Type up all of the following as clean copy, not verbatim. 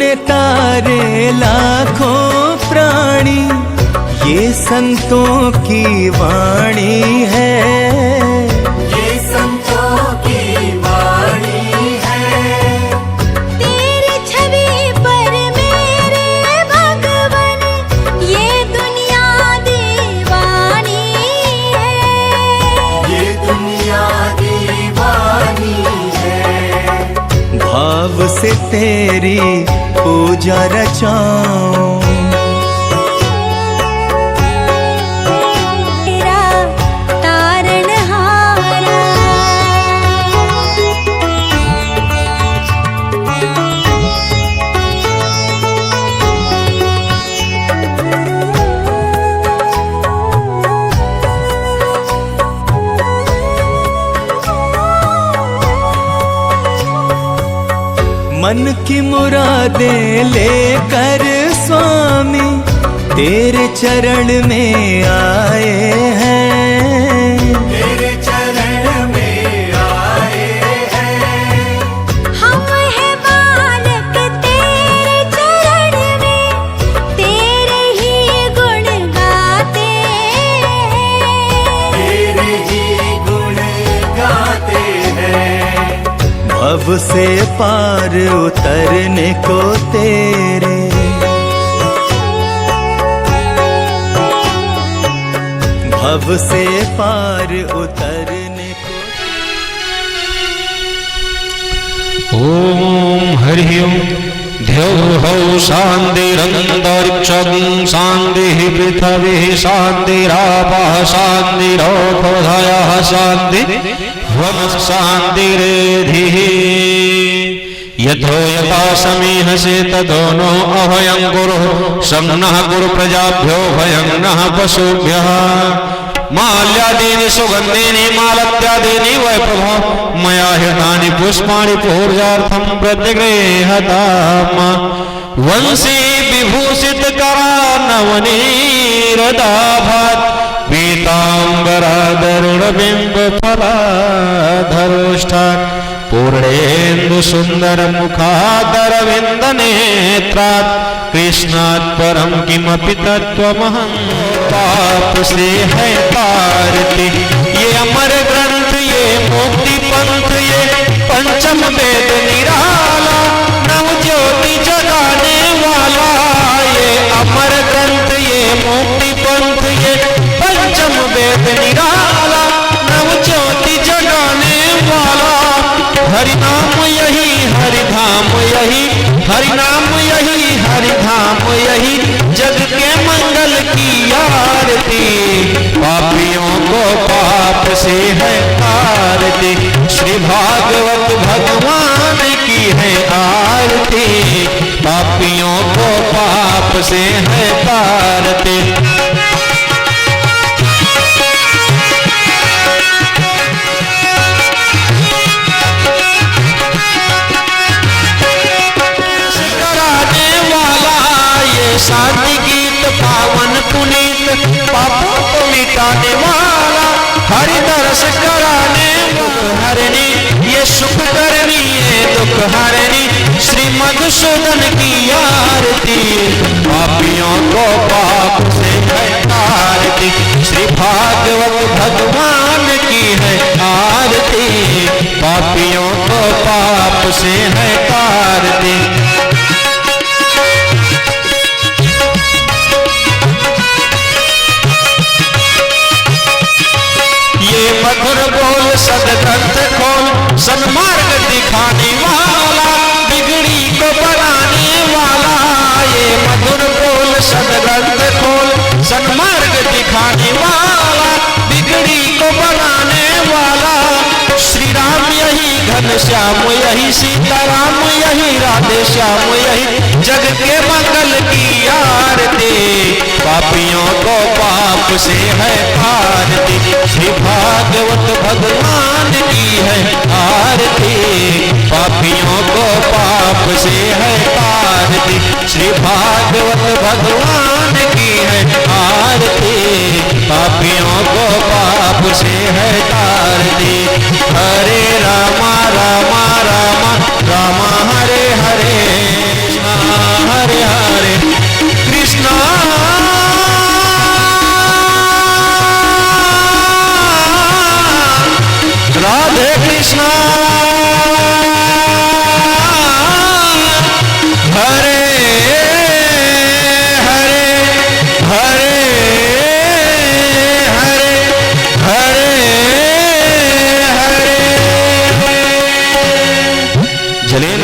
में तारे लाखों प्राणी, ये संतों की वाणी है, ये संतों की वाणी है। तेरी छवि पर मेरे भगवन, ये दुनिया दीवानी है, ये दुनिया दीवानी है। भाव से तेरी पूजा रचाऊं, मन की मुरादें लेकर स्वामी तेरे चरण में आए हैं, तेरे चरण में आए हैं। हम हैं बालक तेरे चरण में, तेरे ही गुण गाते हैं, तेरे ही गुण गाते हैं। भव से पार उतरने को तेरे, भव से पार उतरने को। ओम हरि ओम द्यौः शान्तिरन्तरिक्षं शान्तिः पृथिवी शान्तिरापः शान्तिरोषधयः शान्तिः शान्तिरेधिः। यथो यथा समीहसे ततो नो अभयं कुरु संनः कुरु प्रजाभ्यो भयं नः पशुभ्यः। माल्यादीनि सुगन्धीनि मालत्यादीनि वै प्रभो मया हृतानि पुष्पाणि पूजार्थं प्रतिगृह्यताम्। वंशी विभूषित करानवनीरदाभात् पीताम्बरादरुणबिम्ब फलाधरोष्ठात्। पूर्णेन्दु सुंदर मुखादरविंद नेत्रात् कृष्णात् परम किमपि तत्त्वमहं पाप से है तारति। ये अमर ग्रंथ ये मुक्ति पंथ ये पंचम वेद निराला नव ज्योति जगाने वाला। ये अमर ग्रंथ ये मुक्ति पंथ ये पंचम वेद निराला नव ज्योति जगाने वाला। हरि नाम यही हरि धाम यही हरि नाम यही हरि धाम यही जग के मंगल की आरती। पापियों को पाप से है आरती श्री भागवत भगवान की है आरती। पापियों को पाप से है आरती। शांति गीत पावन पुनीत पापों को मिटाने वाला। हरि दर्श कराने हरणी ये सुख करनी ये दुख हरणी श्री मधुसूदन की आरती। पापियों को पाप से है आरती श्री भागवत भगवान की है आरती। पापियों को पाप से है आरती। मधुर बोल सदग्रंथ खोल सन्मार्ग दिखाने वाला बिगड़ी को बनाने वाला। ये मधुर बोल सदग्रंथ खोल सन्मार्ग दिखाने वाला बिगड़ी को बनाने वाला। श्री राम यही घनश्याम यही सीताराम यही राधे श्याम यही जग के मंगल की आरती। पापियों को पाप से है आरती श्री भागवत भगवान की है आरती। पापियों को पाप से है आरती श्री भागवत भगवान की है आरती। पापियों को पाप से है आरती। हरे रामा रामा रामा रामा हरे हरे।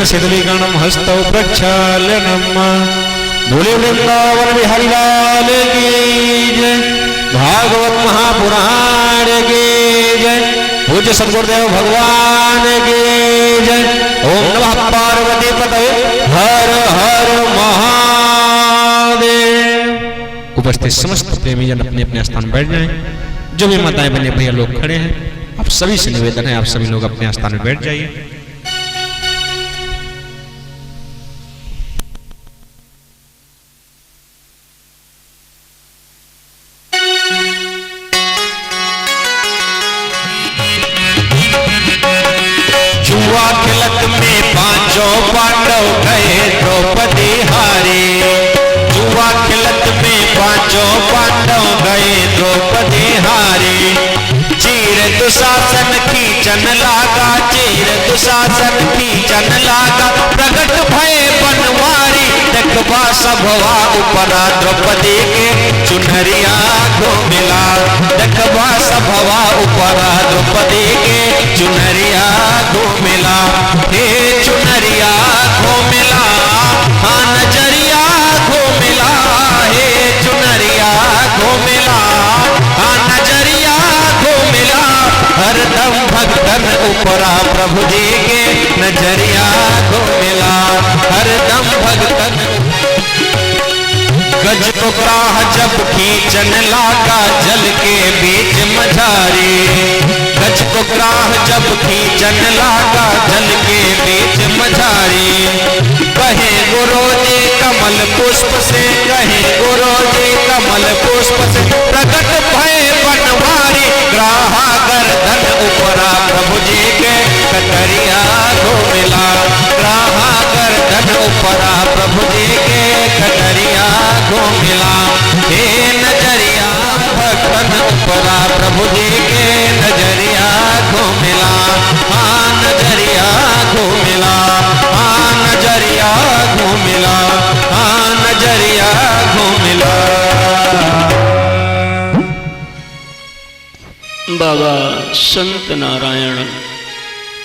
शिथिलीकरणं हस्तौ प्रक्षालनम्। धूलि वृंदावन बिहारी लाल की जय। भागवत महापुराण की जय। पूज्य सद्गुरुदेव भगवान की जय। ओम नमः पार्वती पतये हर हर महादेव। उपस्थित समस्त प्रेमी जन अपने अपने स्थान बैठ जाएं। जो भी माताएं बहनें भैया लोग खड़े हैं, आप सभी से निवेदन है आप सभी लोग अपने स्थान में बैठ जाइए। जुआ खिलत में पांचों पांडव गए द्रौपदी हारी। जुआ खिलत में पांचों पांडव गए द्रौपदी हारी। चीर दुशासन खींचन लागा, चीर दुशासन खींचन लागा। प्रगट भय बनवारी, देखबा सभवा उपरा द्रौपदी के चुनरिया घूमिला। देखबा सभवा उपरा द्रौपदी के चुनरिया घूमिला। हे चुनरिया घूमिला, हाँ नजरिया घूमिला। हे चुनरिया घूमिला, हाँ नजरिया घूमिला। हरदम भक्तन उपरा प्रभु जी के नजरिया घूमिला। हरदम भक्तन गज को ग्राह जब खींचन लागा, जल के बीच मझारी। गज को ग्राह जब खींचन लागा, जल के बीच मझारी। कहे गुरु जी कमल पुष्प से, कहे गुरु जी कमल पुष्प से। प्रकट भय बनवारी, ग्राहा गर्दन उपरा प्रभु जी के कटरिया घूमिला। ग्राहा गर्दन उपरा प्रभु जी के कटरिया घूमिला। हे नजरिया भक्तन उपरा प्रभु जी के नजरिया घूमिला। हाँ नजरिया घूमिला, हाँ नजरिया घूमिला, हाँ नजरिया घूमिला। बाबा संत नारायण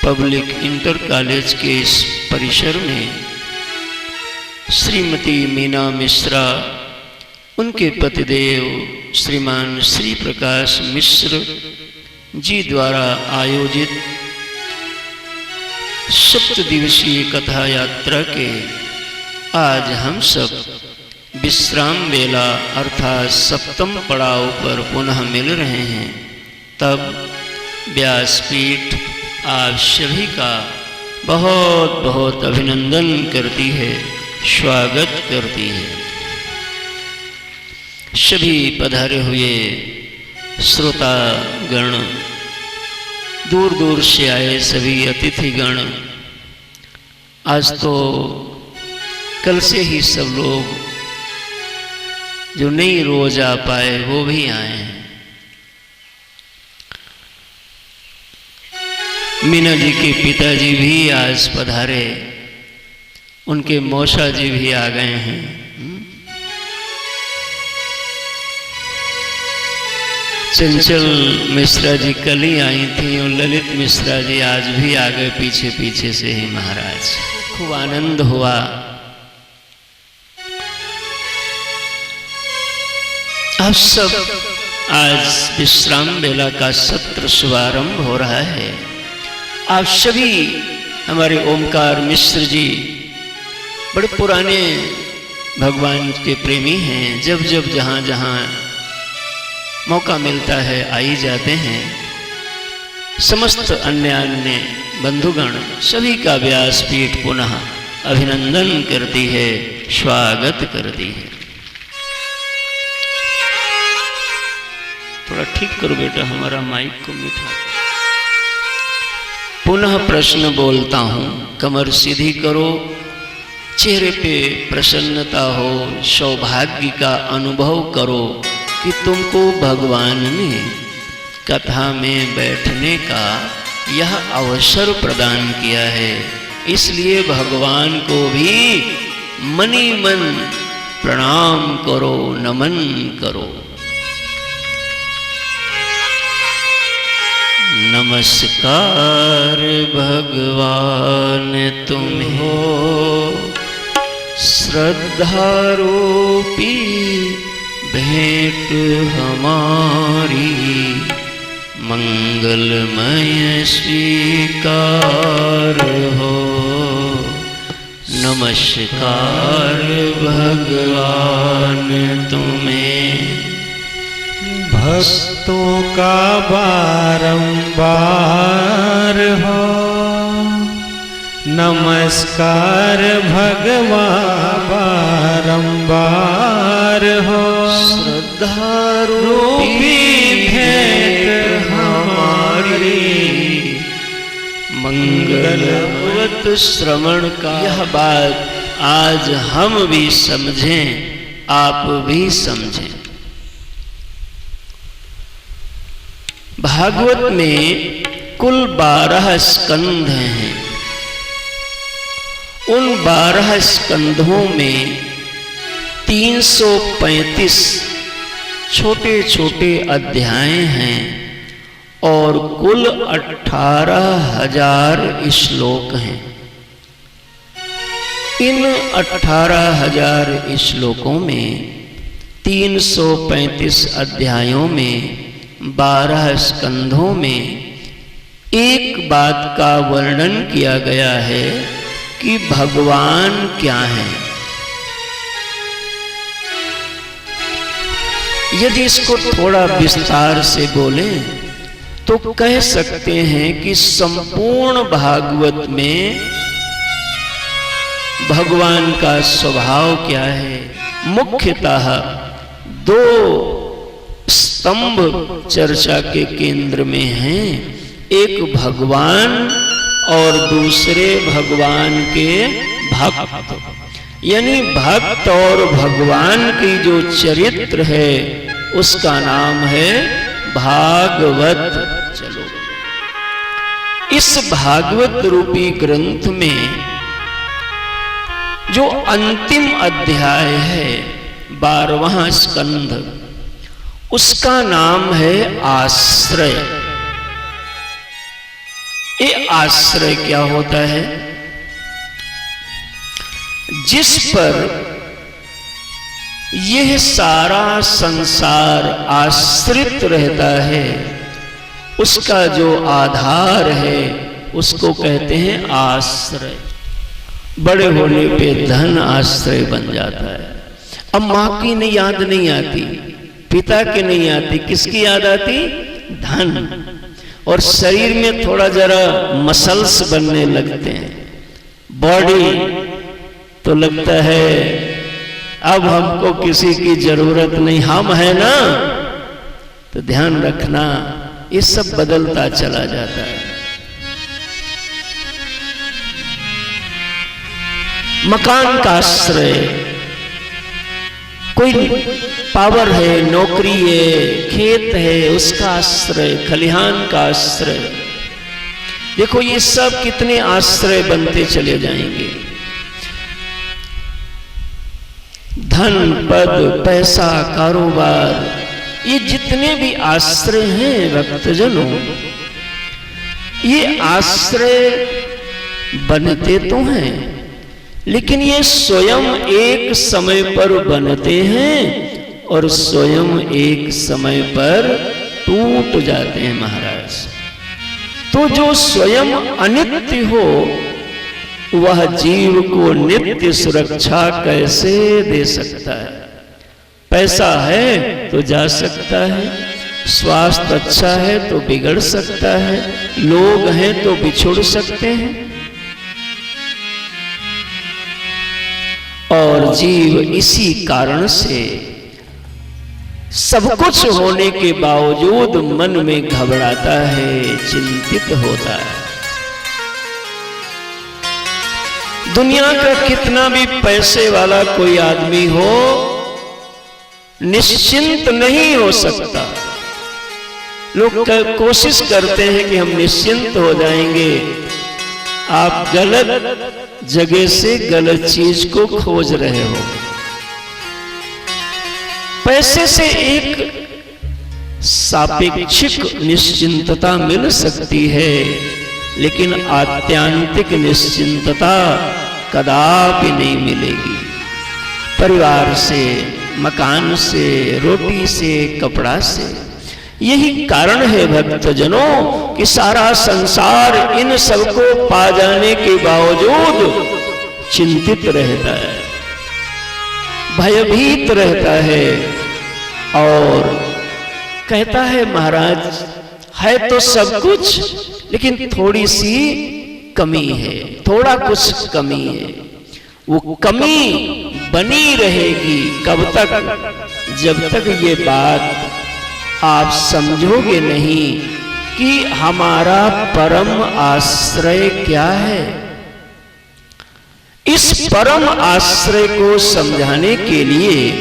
पब्लिक इंटर कॉलेज के इस परिसर में श्रीमती मीना मिश्रा, उनके पतिदेव श्रीमान श्री प्रकाश मिश्र जी द्वारा आयोजित 7 दिवसीय कथा यात्रा के आज हम सब विश्राम वेला अर्थात सप्तम पड़ाव पर पुनः मिल रहे हैं। तब व्यासपीठ आप सभी का बहुत बहुत अभिनंदन करती है, स्वागत करती है। सभी पधारे हुए श्रोतागण, दूर दूर से आए सभी अतिथिगण, आज तो कल से ही सब लोग जो नहीं रोज आ पाए वो भी आए हैं। मीना जी के पिताजी भी आज पधारे, उनके मौसा जी भी आ गए हैं। चंचल मिश्रा जी कल ही आई थी और ललित मिश्रा जी आज भी आ गए पीछे पीछे से ही महाराज। खूब आनंद हुआ। आप सब आज विश्राम वेला का सत्र शुभारंभ हो रहा है। आप सभी हमारे ओमकार मिश्र जी बड़े पुराने भगवान के प्रेमी हैं। जब जब जहाँ जहाँ मौका मिलता है आ ही जाते हैं। समस्त अन्य अन्य बंधुगण सभी का व्यासपीठ पुनः अभिनंदन करती है, स्वागत करती है। थोड़ा ठीक करो बेटा, हमारा माइक को मीठा। पुनः प्रश्न बोलता हूँ, कमर सीधी करो, चेहरे पे प्रसन्नता हो, सौभाग्य का अनुभव करो कि तुमको भगवान ने कथा में बैठने का यह अवसर प्रदान किया है। इसलिए भगवान को भी मनी मन प्रणाम करो, नमन करो। नमस्कार भगवान तुम्हें हो, श्रद्धा रूपी भेंट हमारी, मंगलमय स्वीकार हो। नमस्कार भगवान तुम्हें। भक्तों का बारंबार हो, नमस्कार भगवान बारंबार हो। श्रद्धा रूपी भेंट हमारी, मंगलवत श्रवण का। यह बात आज हम भी समझें, आप भी समझें। भागवत में कुल 12 स्कंध हैं। उन 12 स्कंधों में 335 छोटे छोटे अध्याय हैं और कुल 18,000 श्लोक हैं। इन 18,000 श्लोकों में 335 अध्यायों में 12 स्कंधों में एक बात का वर्णन किया गया है कि भगवान क्या है। यदि इसको थोड़ा विस्तार से बोलें तो कह सकते हैं कि संपूर्ण भागवत में भगवान का स्वभाव क्या है। मुख्यतः 2 स्तंभ चर्चा के केंद्र में हैं, एक भगवान और दूसरे भगवान के भक्त। यानी भक्त और भगवान की जो चरित्र है उसका नाम है भागवत। चलो, इस भागवत रूपी ग्रंथ में जो अंतिम अध्याय है 12वां स्कंध, उसका नाम है आश्रय। ये आश्रय क्या होता है? जिस पर यह सारा संसार आश्रित रहता है, उसका जो आधार है उसको कहते हैं आश्रय। बड़े होने पे धन आश्रय बन जाता है। अब माँ की नहीं याद नहीं आती, पिता की नहीं आती, किसकी याद आती? धन। और शरीर में थोड़ा जरा मसल्स बनने लगते हैं, बॉडी, तो लगता है अब हमको किसी की जरूरत नहीं, हम है ना। तो ध्यान रखना, ये सब बदलता चला जाता है। मकान का आश्रय, कोई पावर है, नौकरी है, खेत है, उसका आश्रय, खलिहान का आश्रय। देखो ये सब कितने आश्रय बनते चले जाएंगे। धन, पद, पैसा, कारोबार, ये जितने भी आश्रय हैं भक्तजनों, ये आश्रय बनते तो हैं, लेकिन ये स्वयं एक समय पर बनते हैं और स्वयं एक समय पर टूट जाते हैं महाराज। तो जो स्वयं अनित्य हो वह जीव को नित्य सुरक्षा कैसे दे सकता है? पैसा है तो जा सकता है, स्वास्थ्य अच्छा है तो बिगड़ सकता है, लोग हैं तो बिछुड़ सकते हैं। और जीव इसी कारण से सब कुछ होने के बावजूद मन में घबराता है, चिंतित होता है। दुनिया का कितना भी पैसे वाला कोई आदमी हो, निश्चिंत नहीं हो सकता। लोग कोशिश करते हैं कि हम निश्चिंत हो जाएंगे। आप गलत जगह से गलत चीज को खोज रहे हो। पैसे से एक सापेक्षिक निश्चिंतता मिल सकती है, लेकिन आत्यांतिक निश्चिंतता कदापि नहीं मिलेगी। परिवार से, मकान से, रोटी से, कपड़ा से। यही कारण है भक्तजनों कि सारा संसार इन सबको पा जाने के बावजूद चिंतित रहता है, भयभीत रहता है और कहता है महाराज है तो सब कुछ, लेकिन थोड़ी सी कमी है, थोड़ा कुछ कमी है। वो कमी बनी रहेगी कब तक? जब तक ये बात आप समझोगे नहीं कि हमारा परम आश्रय क्या है। इस परम आश्रय को समझाने के लिए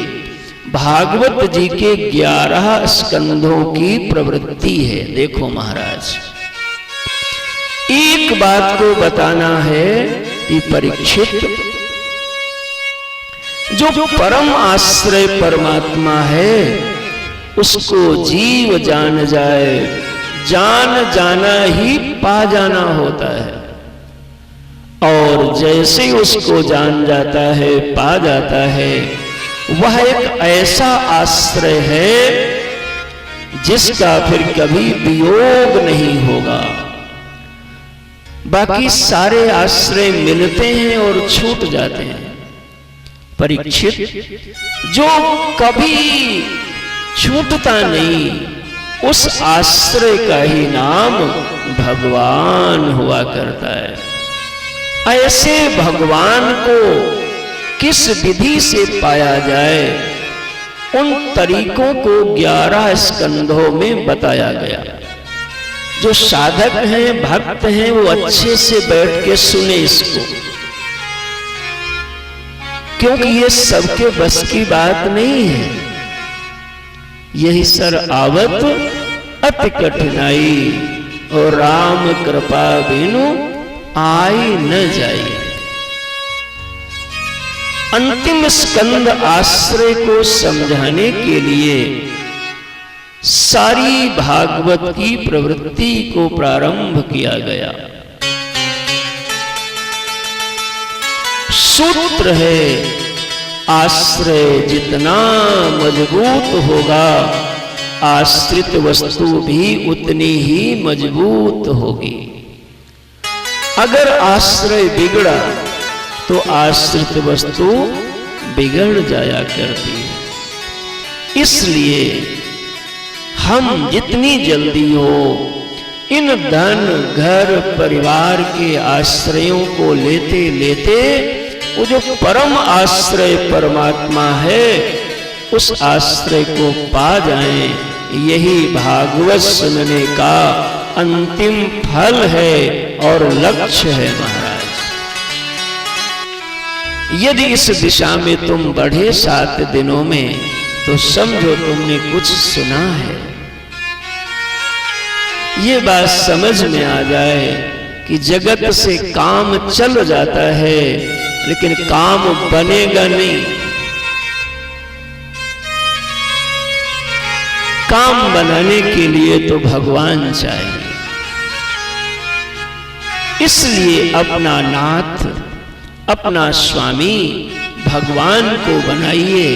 भागवत जी के 11 स्कंधों की प्रवृत्ति है। देखो महाराज, एक बात को बताना है कि परीक्षित, जो परम आश्रय परमात्मा है उसको जीव जान जाए, जान जाना ही पा जाना होता है। और जैसे ही उसको जान जाता है, पा जाता है, वह एक ऐसा आश्रय है जिसका फिर कभी वियोग नहीं होगा। बाकी सारे आश्रय मिलते हैं और छूट जाते हैं। परीक्षित, जो कभी छूटता नहीं, उस आश्रय का ही नाम भगवान हुआ करता है। ऐसे भगवान को किस विधि से पाया जाए, उन तरीकों को 11 स्कंधों में बताया गया। जो साधक हैं, भक्त हैं, वो अच्छे से बैठ के सुने इसको, क्योंकि ये सबके बस की बात नहीं है। यही सर आवत अति कठिनाई, और राम कृपा बिनु आई न जाई। अंतिम स्कंद आश्रय को समझाने के लिए सारी भागवत की प्रवृत्ति को प्रारंभ किया गया। सूत्र है, आश्रय जितना मजबूत होगा, आश्रित वस्तु भी उतनी ही मजबूत होगी। अगर आश्रय बिगड़ा तो आश्रित वस्तु बिगड़ जाया करती है। इसलिए हम जितनी जल्दी हो इन धन, घर, परिवार के आश्रयों को लेते लेते वो जो परम आश्रय परमात्मा है, उस आश्रय को पा जाएं, यही भागवत सुनने का अंतिम फल है और लक्ष्य है महाराज। यदि इस दिशा में तुम बढ़े 7 दिनों में, तो समझो तुमने कुछ सुना है। ये बात समझ में आ जाए कि जगत से काम चल जाता है, लेकिन काम बनेगा नहीं। काम बनाने के लिए तो भगवान चाहिए। इसलिए अपना नाथ, अपना स्वामी भगवान को बनाइए,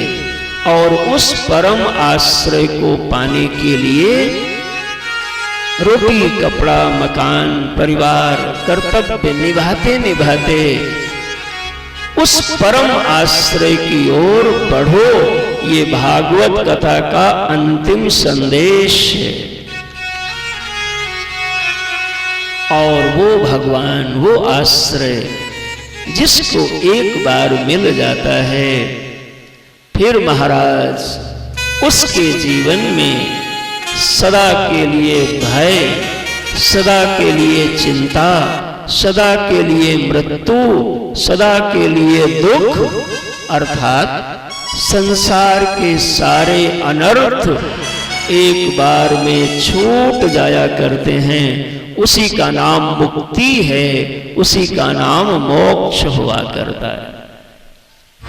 और उस परम आश्रय को पाने के लिए रोटी, कपड़ा, मकान, परिवार, कर्तव्य निभाते निभाते उस परम आश्रय की ओर बढ़ो। ये भागवत कथा का अंतिम संदेश है। और वो भगवान, वो आश्रय जिसको एक बार मिल जाता है, फिर महाराज उसके जीवन में सदा के लिए भय, सदा के लिए चिंता, सदा के लिए मृत्यु, सदा के लिए दुख, अर्थात संसार के सारे अनर्थ एक बार में छूट जाया करते हैं। उसी का नाम मुक्ति है, उसी का नाम मोक्ष हुआ करता है।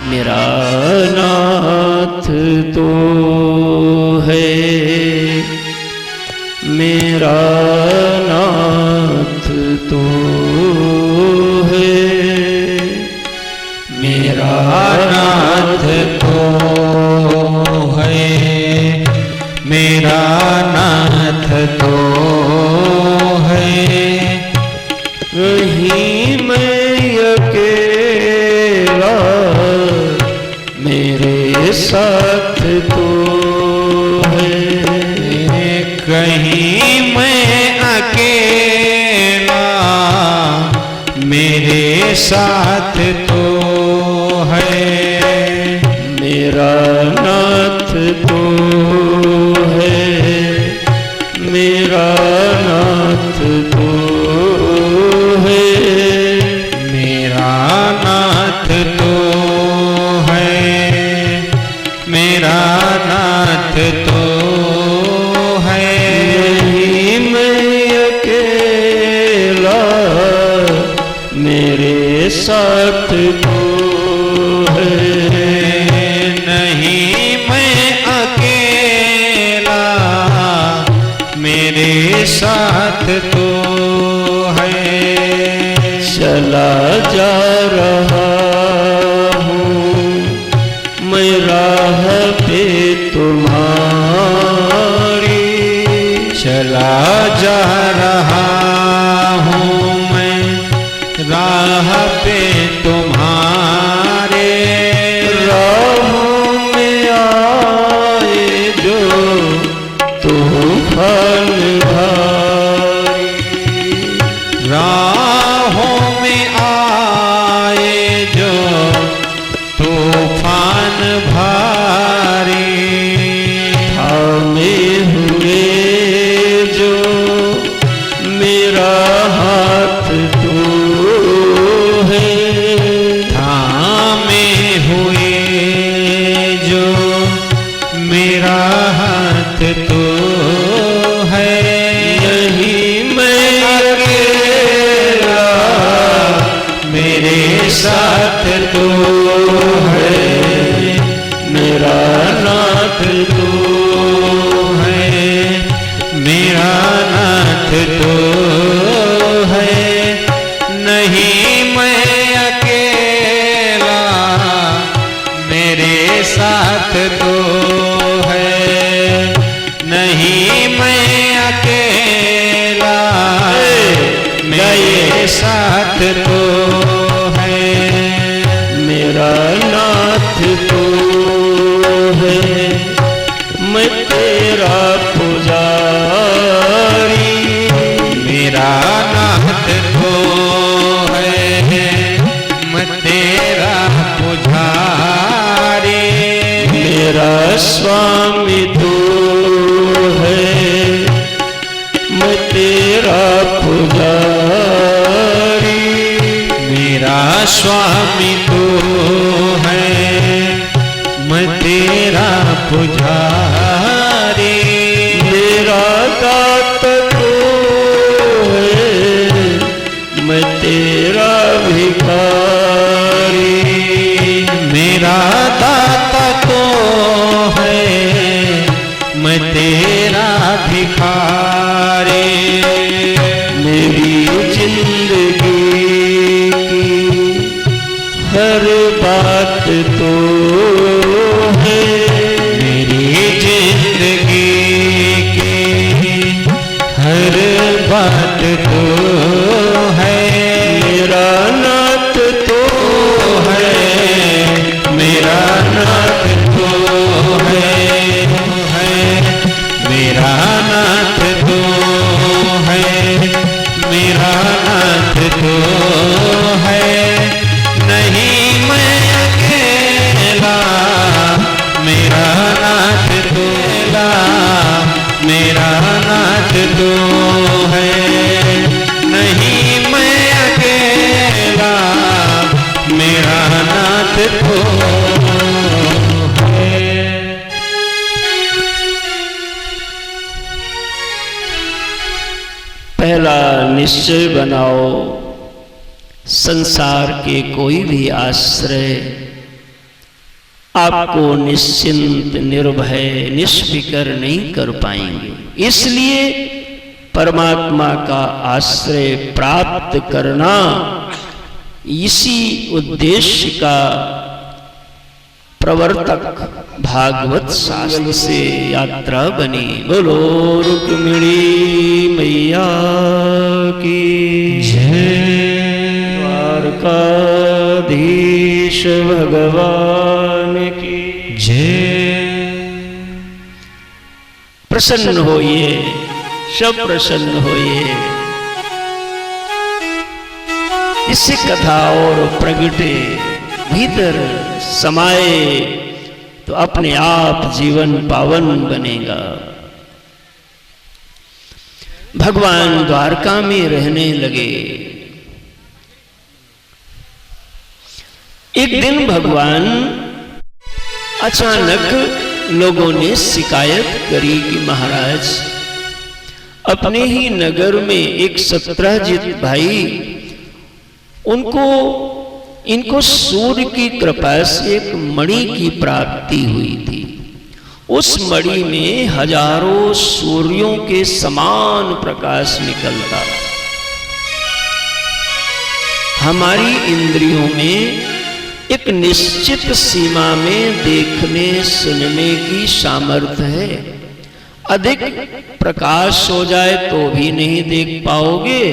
मेरा नाथ तो है मेरा नाथ तू है, मेरा नाथ तो है, मेरा नाथ तो है। वहीं मैं अकेला, मेरे साथ तो है। कहीं मैं अकेला, मेरे साथ तो है। मेरा नाथ तो है, मेरा नाथ तो है, मेरा नाथ तो है, मेरा नाथ तो है। नहीं मैं अकेला, मेरे साथ तो है। नहीं मैं अकेला, मेरे साथ तो है। चला जा रहा हूँ मैं राह पे तुम्हारी, चला जा रहा हूँ मैं राह पे तुम्हारे। राहों में आए जो तूफान भारी, राहों में आए जो तूफान भारी। थामे हुए जो मेरा हाथ तू है, थामे हुए जो मेरा हाथ तो है। यही मैं अकेला, मेरे साथ तो है। मेरा नाथ तू है, मेरा नाथ तो है। नहीं मैं अकेला, मेरे साथ तो है। नहीं मैं अकेला, मेरे साथ तो है। मेरा नाथ तू है, मैं तेरा पुजारी। मेरा नाथ तो है, मैं तेरा पुजारी। मेरा स्वामी तू है, मैं तेरा पुजारी। मेरा स्वामी तो है, मैं तेरा पुजारी। मेरा दाता तू है, मैं तेरा भिखारी। मेरा दाता तो है, मैं तेरा भिखारी। मेरी जिंदगी की हर बात तो है, मेरी जिंदगी की हर बात तो है। मेरा नाथ तो है, मेरा नाथ तो है। मेरा नाथ तो है, मेरा नाथ तो है। नहीं मैं अकेला, मेरा नाथ तो मेरा नाथ तो है। नहीं मैं अकेला, मेरा नाथ तो है। पहला निश्चय बनाओ, संसार के कोई भी आश्रय आपको निश्चिंत, निर्भय, निष्फिकर नहीं कर पाएंगे। इसलिए परमात्मा का आश्रय प्राप्त करना, इसी उद्देश्य का प्रवर्तक भागवत शास्त्र से यात्रा बनी। बोलो रुक्मिणी मैया की जय। द्वारकाधीश भगवान की जय। प्रसन्न होइए, सब प्रसन्न होइए। इससे कथा और प्रगटे, भीतर समाये तो अपने आप जीवन पावन बनेगा। भगवान द्वारका में रहने लगे। एक दिन भगवान अचानक लोगों ने शिकायत करी कि महाराज, अपने ही नगर में एक सत्रहजित भाई, इनको सूर्य की कृपा से एक मणि की प्राप्ति हुई थी। उस मणि में हजारों सूर्यों के समान प्रकाश निकलता। हमारी इंद्रियों में एक निश्चित सीमा में देखने सुनने की सामर्थ्य है। अधिक प्रकाश हो जाए तो भी नहीं देख पाओगे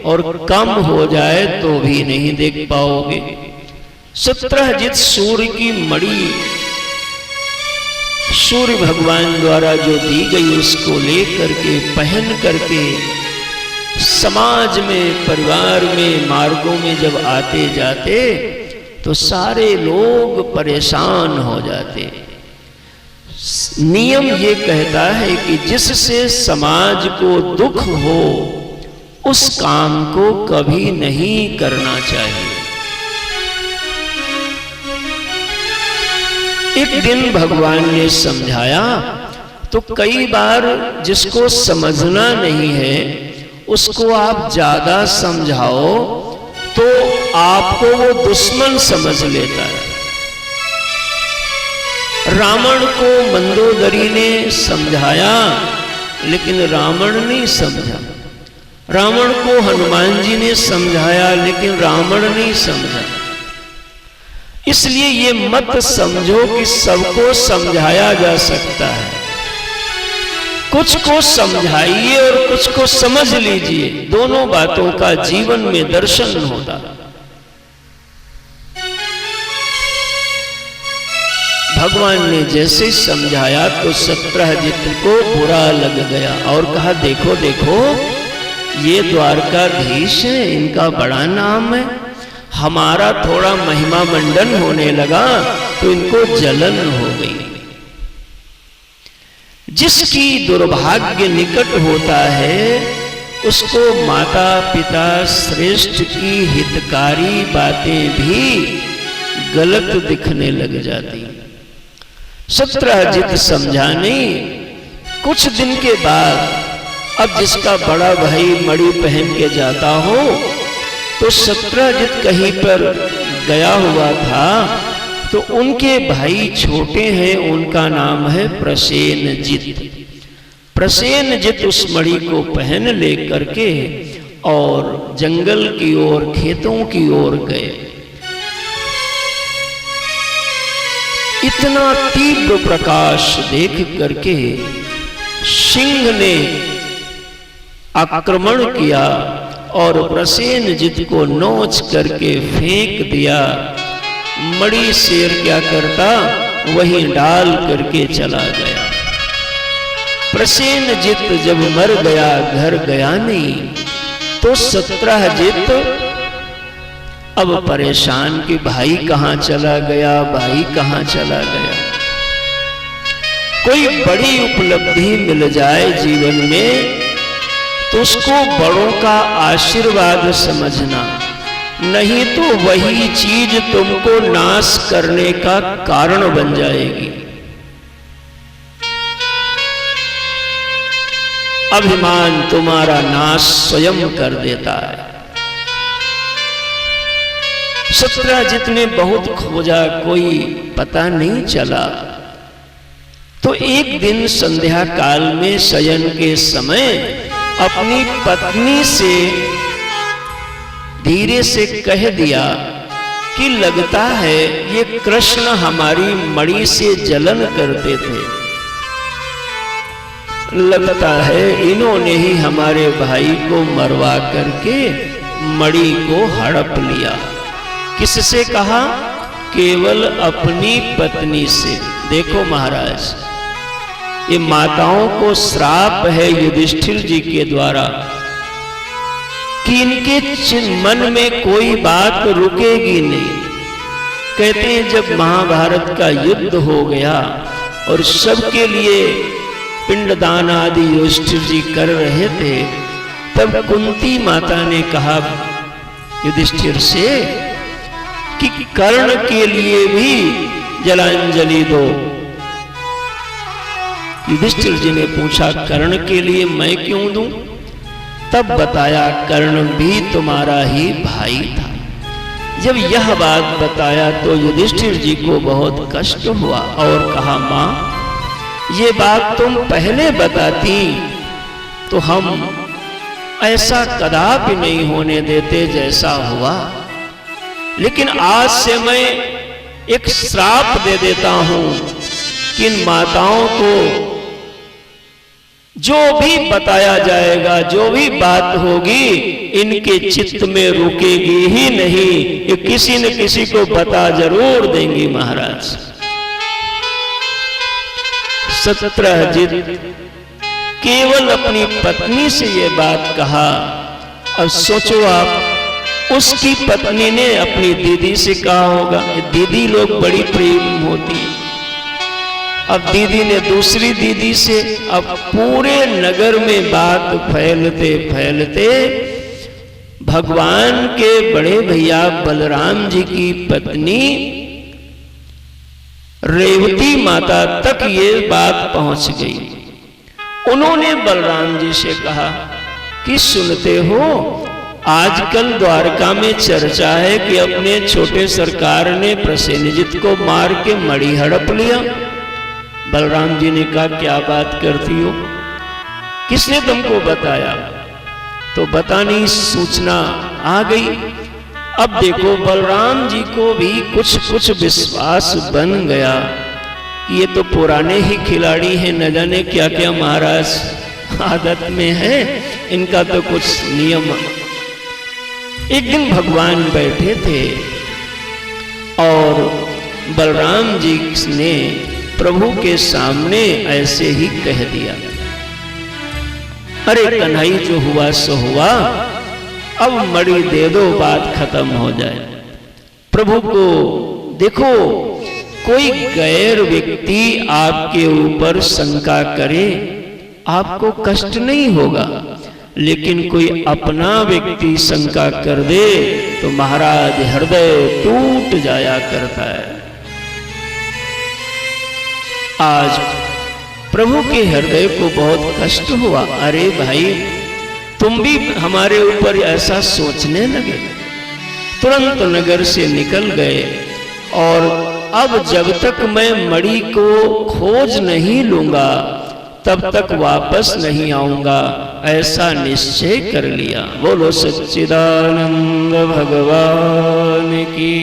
और कम हो जाए तो भी नहीं देख पाओगे। सत्रहजित सूर्य की मणि सूर्य भगवान द्वारा जो दी गई, उसको लेकर के पहन करके समाज में, परिवार में, मार्गों में जब आते जाते तो सारे लोग परेशान हो जाते। नियम ये कहता है कि जिससे समाज को दुख हो उस काम को कभी नहीं करना चाहिए। एक दिन भगवान ने समझाया तो कई बार जिसको समझना नहीं है उसको आप ज्यादा समझाओ तो आपको वो दुश्मन समझ लेता है। रावण को मंदोदरी ने समझाया लेकिन रावण नहीं समझा। रावण को हनुमान जी ने समझाया लेकिन रावण नहीं समझा। इसलिए ये मत समझो कि सबको समझाया जा सकता है। कुछ को समझाइए और कुछ को समझ लीजिए, दोनों बातों का जीवन में दर्शन होता। भगवान ने जैसे समझाया तो सत्रहजित को बुरा लग गया और कहा, देखो देखो ये द्वारकाधीश है, इनका बड़ा नाम है, हमारा थोड़ा महिमा मंडन होने लगा तो इनको जलन हो गई। जिसकी दुर्भाग्य निकट होता है उसको माता पिता श्रेष्ठ की हितकारी बातें भी गलत दिखने लग जाती। सत्रहजित समझा नहीं। कुछ दिन के बाद अब जिसका बड़ा भाई मणि पहन के जाता हो तो सत्रहजित कहीं पर गया हुआ था तो उनके भाई छोटे हैं, उनका नाम है प्रसेनजित। प्रसेनजित उस मणि को पहन ले करके और जंगल की ओर, खेतों की ओर गए। इतना तीव्र प्रकाश देख करके सिंह ने आक्रमण किया और प्रसेनजित को नोच करके फेंक दिया। मणि शेर क्या करता, वहीं डाल करके चला गया। प्रसेनजित जब मर गया, घर गया नहीं, तो सत्रहजित अब परेशान कि भाई कहां चला गया, भाई कहां चला गया। कोई बड़ी उपलब्धि मिल जाए जीवन में तो उसको बड़ों का आशीर्वाद समझना, नहीं तो वही चीज तुमको नाश करने का कारण बन जाएगी। अभिमान तुम्हारा नाश स्वयं कर देता है। सत्यजित ने बहुत खोजा, कोई पता नहीं चला। तो एक दिन संध्या काल में शयन के समय अपनी पत्नी से धीरे से कह दिया कि लगता है ये कृष्ण हमारी मणि से जलन करते थे, लगता है इन्होंने ही हमारे भाई को मरवा करके मणि को हड़प लिया। किससे कहा? केवल अपनी पत्नी से। देखो महाराज, ये माताओं को श्राप है युधिष्ठिर जी के द्वारा कि इनके मन में कोई बात रुकेगी नहीं। कहते हैं जब महाभारत का युद्ध हो गया और सबके लिए पिंडदान आदि युधिष्ठिर जी कर रहे थे, तब कुंती माता ने कहा युधिष्ठिर से कि कर्ण के लिए भी जलांजलि दो। युधिष्ठिर जी ने पूछा कर्ण के लिए मैं क्यों दूं? तब बताया कर्ण भी तुम्हारा ही भाई था। जब यह बात बताया तो युधिष्ठिर जी को बहुत कष्ट हुआ और कहा मां, ये बात तुम पहले बताती तो हम ऐसा कदापि नहीं होने देते जैसा हुआ। लेकिन आज से मैं एक श्राप दे देता हूं कि इन माताओं को जो भी बताया जाएगा, जो भी बात होगी, इनके चित्त में रुकेगी ही नहीं, ये किसी न किसी को बता जरूर देंगी। महाराज सत्यजित केवल अपनी पत्नी से ये बात कहा। अब सोचो आप, उसकी पत्नी ने अपनी दीदी से कहा होगा। दीदी लोग बड़ी प्रेम होती है। अब दीदी ने दूसरी दीदी से, अब पूरे नगर में बात फैलते फैलते भगवान के बड़े भैया बलराम जी की पत्नी रेवती माता तक ये बात पहुंच गई। उन्होंने बलराम जी से कहा कि सुनते हो, आजकल द्वारका में चर्चा है कि अपने छोटे सरकार ने प्रसेनजित को मार के मणि हड़प लिया। बलराम जी ने कहा क्या बात करती हो, किसने तुमको बताया? तो बतानी सूचना आ गई। अब देखो बलराम जी को भी कुछ विश्वास बन गया कि ये तो पुराने ही खिलाड़ी हैं, न जाने क्या क्या महाराज आदत में है, इनका तो कुछ नियम। एक दिन भगवान बैठे थे और बलराम जी ने प्रभु के सामने ऐसे ही कह दिया, अरे कन्हई जो हुआ सो हुआ, अब मणि दे दो, बात खत्म हो जाए। प्रभु को देखो, कोई गैर व्यक्ति आपके ऊपर शंका करे आपको कष्ट नहीं होगा, लेकिन कोई अपना व्यक्ति शंका कर दे तो महाराज हृदय टूट जाया करता है। आज प्रभु के हृदय को बहुत कष्ट हुआ। अरे भाई, तुम भी हमारे ऊपर ऐसा सोचने लगे। तुरंत नगर से निकल गए और अब जब तक मैं मणि को खोज नहीं लूंगा तब तक वापस नहीं आऊंगा, ऐसा निश्चय कर लिया। बोलो सच्चिदानंद भगवान की।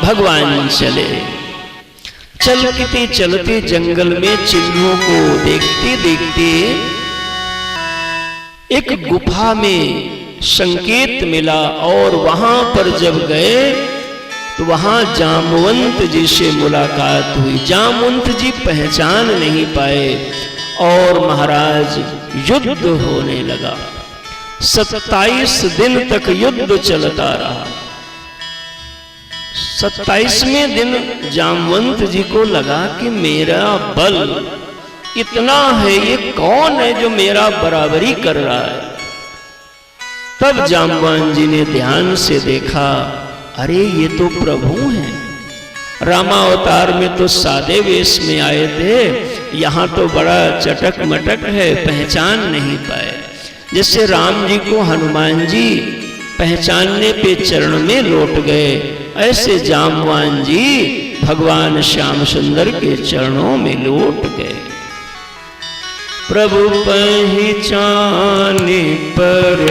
भगवान चलते चलते जंगल में चिन्हों को देखते देखते एक गुफा में संकेत मिला और वहां पर जब गए तो वहां जामवंत जी से मुलाकात हुई। जामवंत जी पहचान नहीं पाए और महाराज युद्ध होने लगा। 27 दिन तक युद्ध चलता रहा। 27वें दिन जामवंत जी को लगा कि मेरा बल इतना है, ये कौन है जो मेरा बराबरी कर रहा है। तब जामवंत जी ने ध्यान से देखा, अरे ये तो प्रभु हैं। रामावतार में तो सादे वेश में आए थे, यहाँ तो बड़ा चटक मटक है, पहचान नहीं पाए। जैसे राम जी को हनुमान जी पहचानने पे चरण में लौट गए, ऐसे जामवान जी भगवान श्याम सुंदर के चरणों में लौट गए। प्रभु पहचाने पर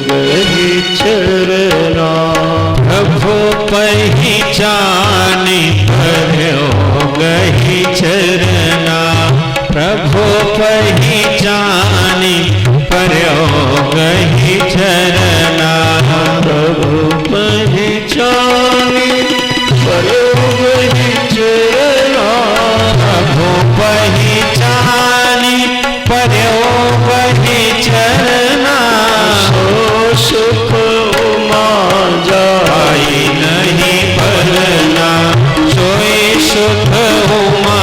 गए चरना, प्रभु पहचाने पर गई चरना, प्रभु पहचाने पर गई चरना, प्रभु पहचाने पर गए चरना, प्रभु पहचाने पर गई चरना, सो सुख उमा जाई नहीं भरना, सोई सुख उमा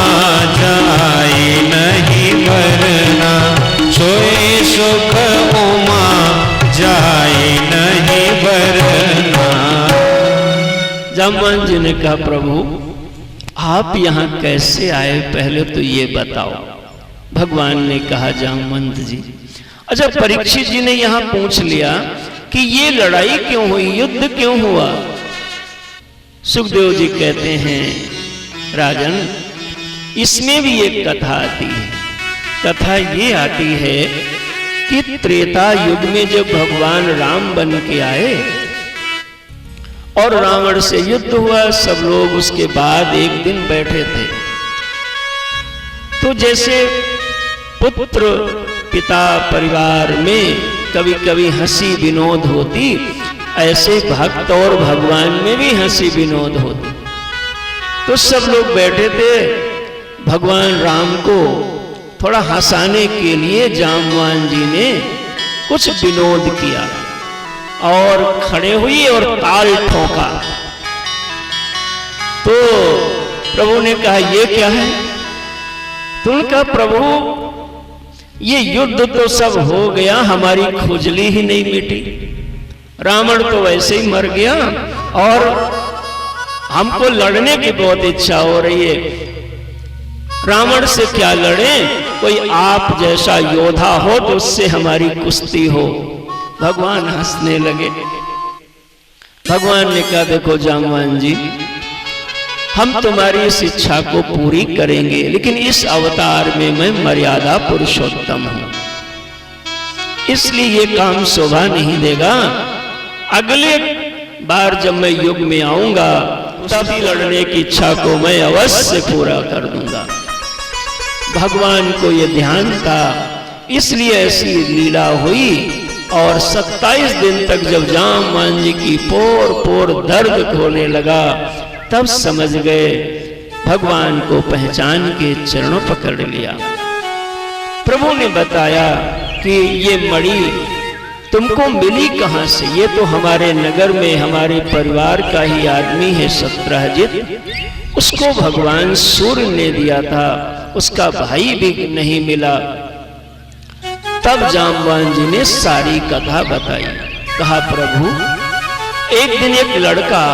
जाई नहीं भरना, सोई सुख उमा जाई नहीं भरना। जामवान जी ने कहा, प्रभु आप यहाँ कैसे आए, पहले तो ये बताओ। भगवान ने कहा, जामवंत जी, अच्छा परीक्षित जी ने यहाँ पूछ लिया कि ये लड़ाई क्यों हुई, युद्ध क्यों हुआ। सुखदेव जी कहते हैं, राजन इसमें भी एक कथा आती है। कथा ये आती है कि त्रेता युग में जब भगवान राम बन के आए और रावण से युद्ध हुआ, सब लोग उसके बाद एक दिन बैठे थे, तो जैसे पुत्र पिता परिवार में कभी कभी हंसी विनोद होती, ऐसे भक्त और भगवान में भी हंसी विनोद होती। तो सब लोग बैठे थे, भगवान राम को थोड़ा हंसाने के लिए जामवान जी ने कुछ विनोद किया और खड़े हुए और ताल ठोका। तो प्रभु ने कहा, ये क्या है। तो उन्होंने कहा, प्रभु ये युद्ध तो सब हो गया, हमारी खुजली ही नहीं मिटी। रावण तो वैसे ही मर गया और हमको लड़ने की बहुत इच्छा हो रही है। रावण से क्या लड़े, कोई आप जैसा योद्धा हो तो उससे हमारी कुश्ती हो। भगवान हंसने लगे। भगवान ने कहा, देखो जामवान जी, हम तुम्हारी इस इच्छा को पूरी करेंगे, लेकिन इस अवतार में मैं मर्यादा पुरुषोत्तम हूं, इसलिए ये काम शोभा नहीं देगा। अगले बार जब मैं युग में आऊंगा, तभी लड़ने की इच्छा को मैं अवश्य पूरा कर दूंगा। भगवान को ये ध्यान था, इसलिए ऐसी लीला हुई। और 27 दिन तक जब जामवान जी की पोर पोर दर्द होने लगा, तब समझ गए, भगवान को पहचान के चरणों पकड़ लिया। प्रभु ने बताया कि ये मणि तुमको मिली कहां से। ये तो हमारे नगर में हमारे परिवार का ही आदमी है, शत्रहजित, उसको भगवान सूर्य ने दिया था, उसका भाई भी नहीं मिला। तब जामवान जी ने सारी कथा बताई। कहा, प्रभु एक दिन एक लड़का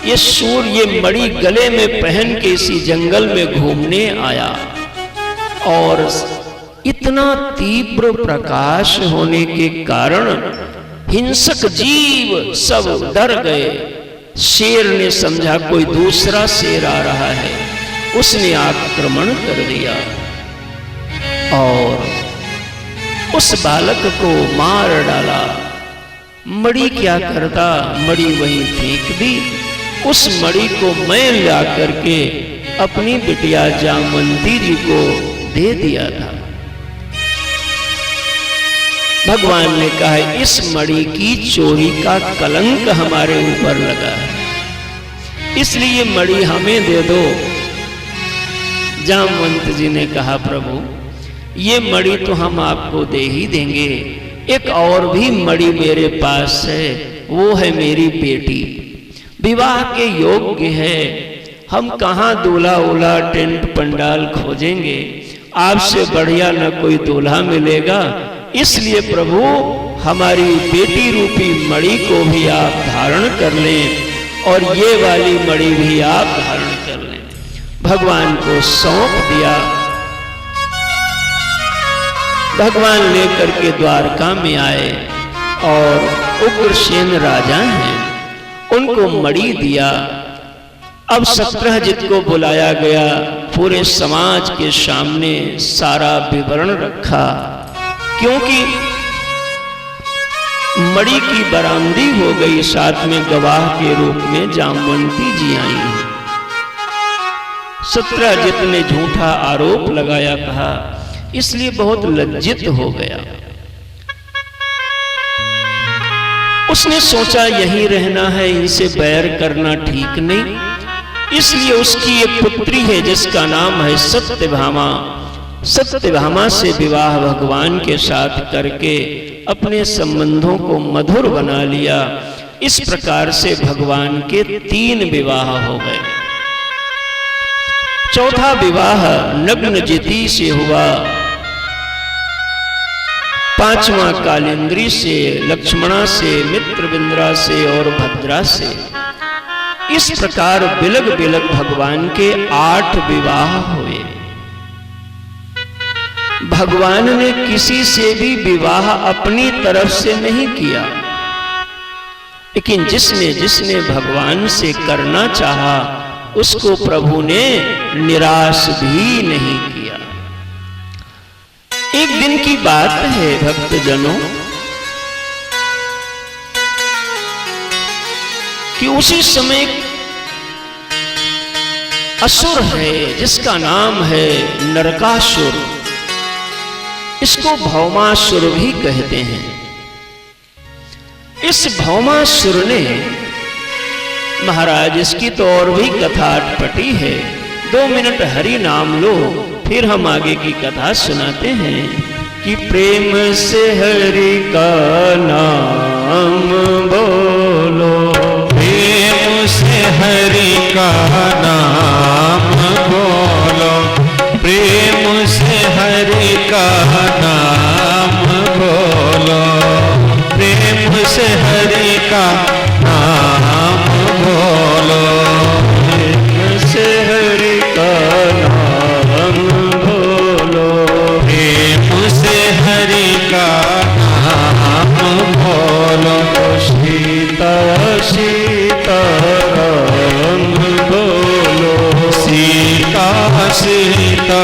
ये सूर्य ये मणि गले में पहन के इसी जंगल में घूमने आया और इतना तीव्र प्रकाश होने के कारण हिंसक जीव सब डर गए। शेर ने समझा कोई दूसरा शेर आ रहा है, उसने आक्रमण कर दिया और उस बालक को मार डाला। मणि क्या करता, मणि वहीं फेंक दी। उस मणि को मैं ला करके अपनी बिटिया जामवंती जी को दे दिया था। भगवान ने कहा, इस मणि की चोरी का कलंक हमारे ऊपर लगा है, इसलिए मणि हमें दे दो। जामवंत जी ने कहा, प्रभु ये मणि तो हम आपको दे ही देंगे, एक और भी मणि मेरे पास है, वो है मेरी बेटी, विवाह के योग्य है। हम कहाँ दूल्हा उल्हा टेंट पंडाल खोजेंगे, आपसे बढ़िया न कोई दूल्हा मिलेगा, इसलिए प्रभु हमारी बेटी रूपी मणि को भी आप धारण कर लें और ये वाली मणि भी आप धारण कर लें। भगवान को सौंप दिया। भगवान लेकर के द्वारका में आए और उग्रसेन राजा हैं, उनको मणि दिया। अब शत्रुजित को बुलाया गया, पूरे समाज के सामने सारा विवरण रखा, क्योंकि मणि की बरामदी हो गई, साथ में गवाह के रूप में जामवंती जी आई हैं। शत्रुजित ने झूठा आरोप लगाया, कहा, इसलिए बहुत लज्जित हो गया। उसने सोचा यहीं रहना है, इनसे बैर करना ठीक नहीं, इसलिए उसकी एक पुत्री है जिसका नाम है सत्यभामा। सत्यभामा से विवाह भगवान के साथ करके अपने संबंधों को मधुर बना लिया। इस प्रकार से भगवान के 3 विवाह हो गए। चौथा विवाह नग्नजिति से हुआ, 5वां कालिंद्री से, लक्ष्मणा से, मित्रविंद्रा से और भद्रा से। इस प्रकार बिलग बिलग भगवान के 8 विवाह हुए। भगवान ने किसी से भी विवाह अपनी तरफ से नहीं किया, लेकिन जिसने जिसने भगवान से करना चाहा उसको प्रभु ने निराश भी नहीं किया। एक दिन की बात है भक्तजनों कि उसी समय असुर है जिसका नाम है नरकासुर, इसको भौमासुर भी कहते हैं। इस भौमासुर ने, महाराज इसकी तो और भी कथा अटपटी है, 2 मिनट हरि नाम लो, फिर हम आगे की कथा सुनाते हैं कि प्रेम से हरि का नाम बोलो, प्रेम से हरि का नाम बोलो, प्रेम से हरि का नाम बोलो, प्रेम से हरि का नाम बोलो, प्रेम से हरि का नाम बोलो, प्रेम से हरि का नाम बोलो, सीता सीता राम बोलो, सीता सीता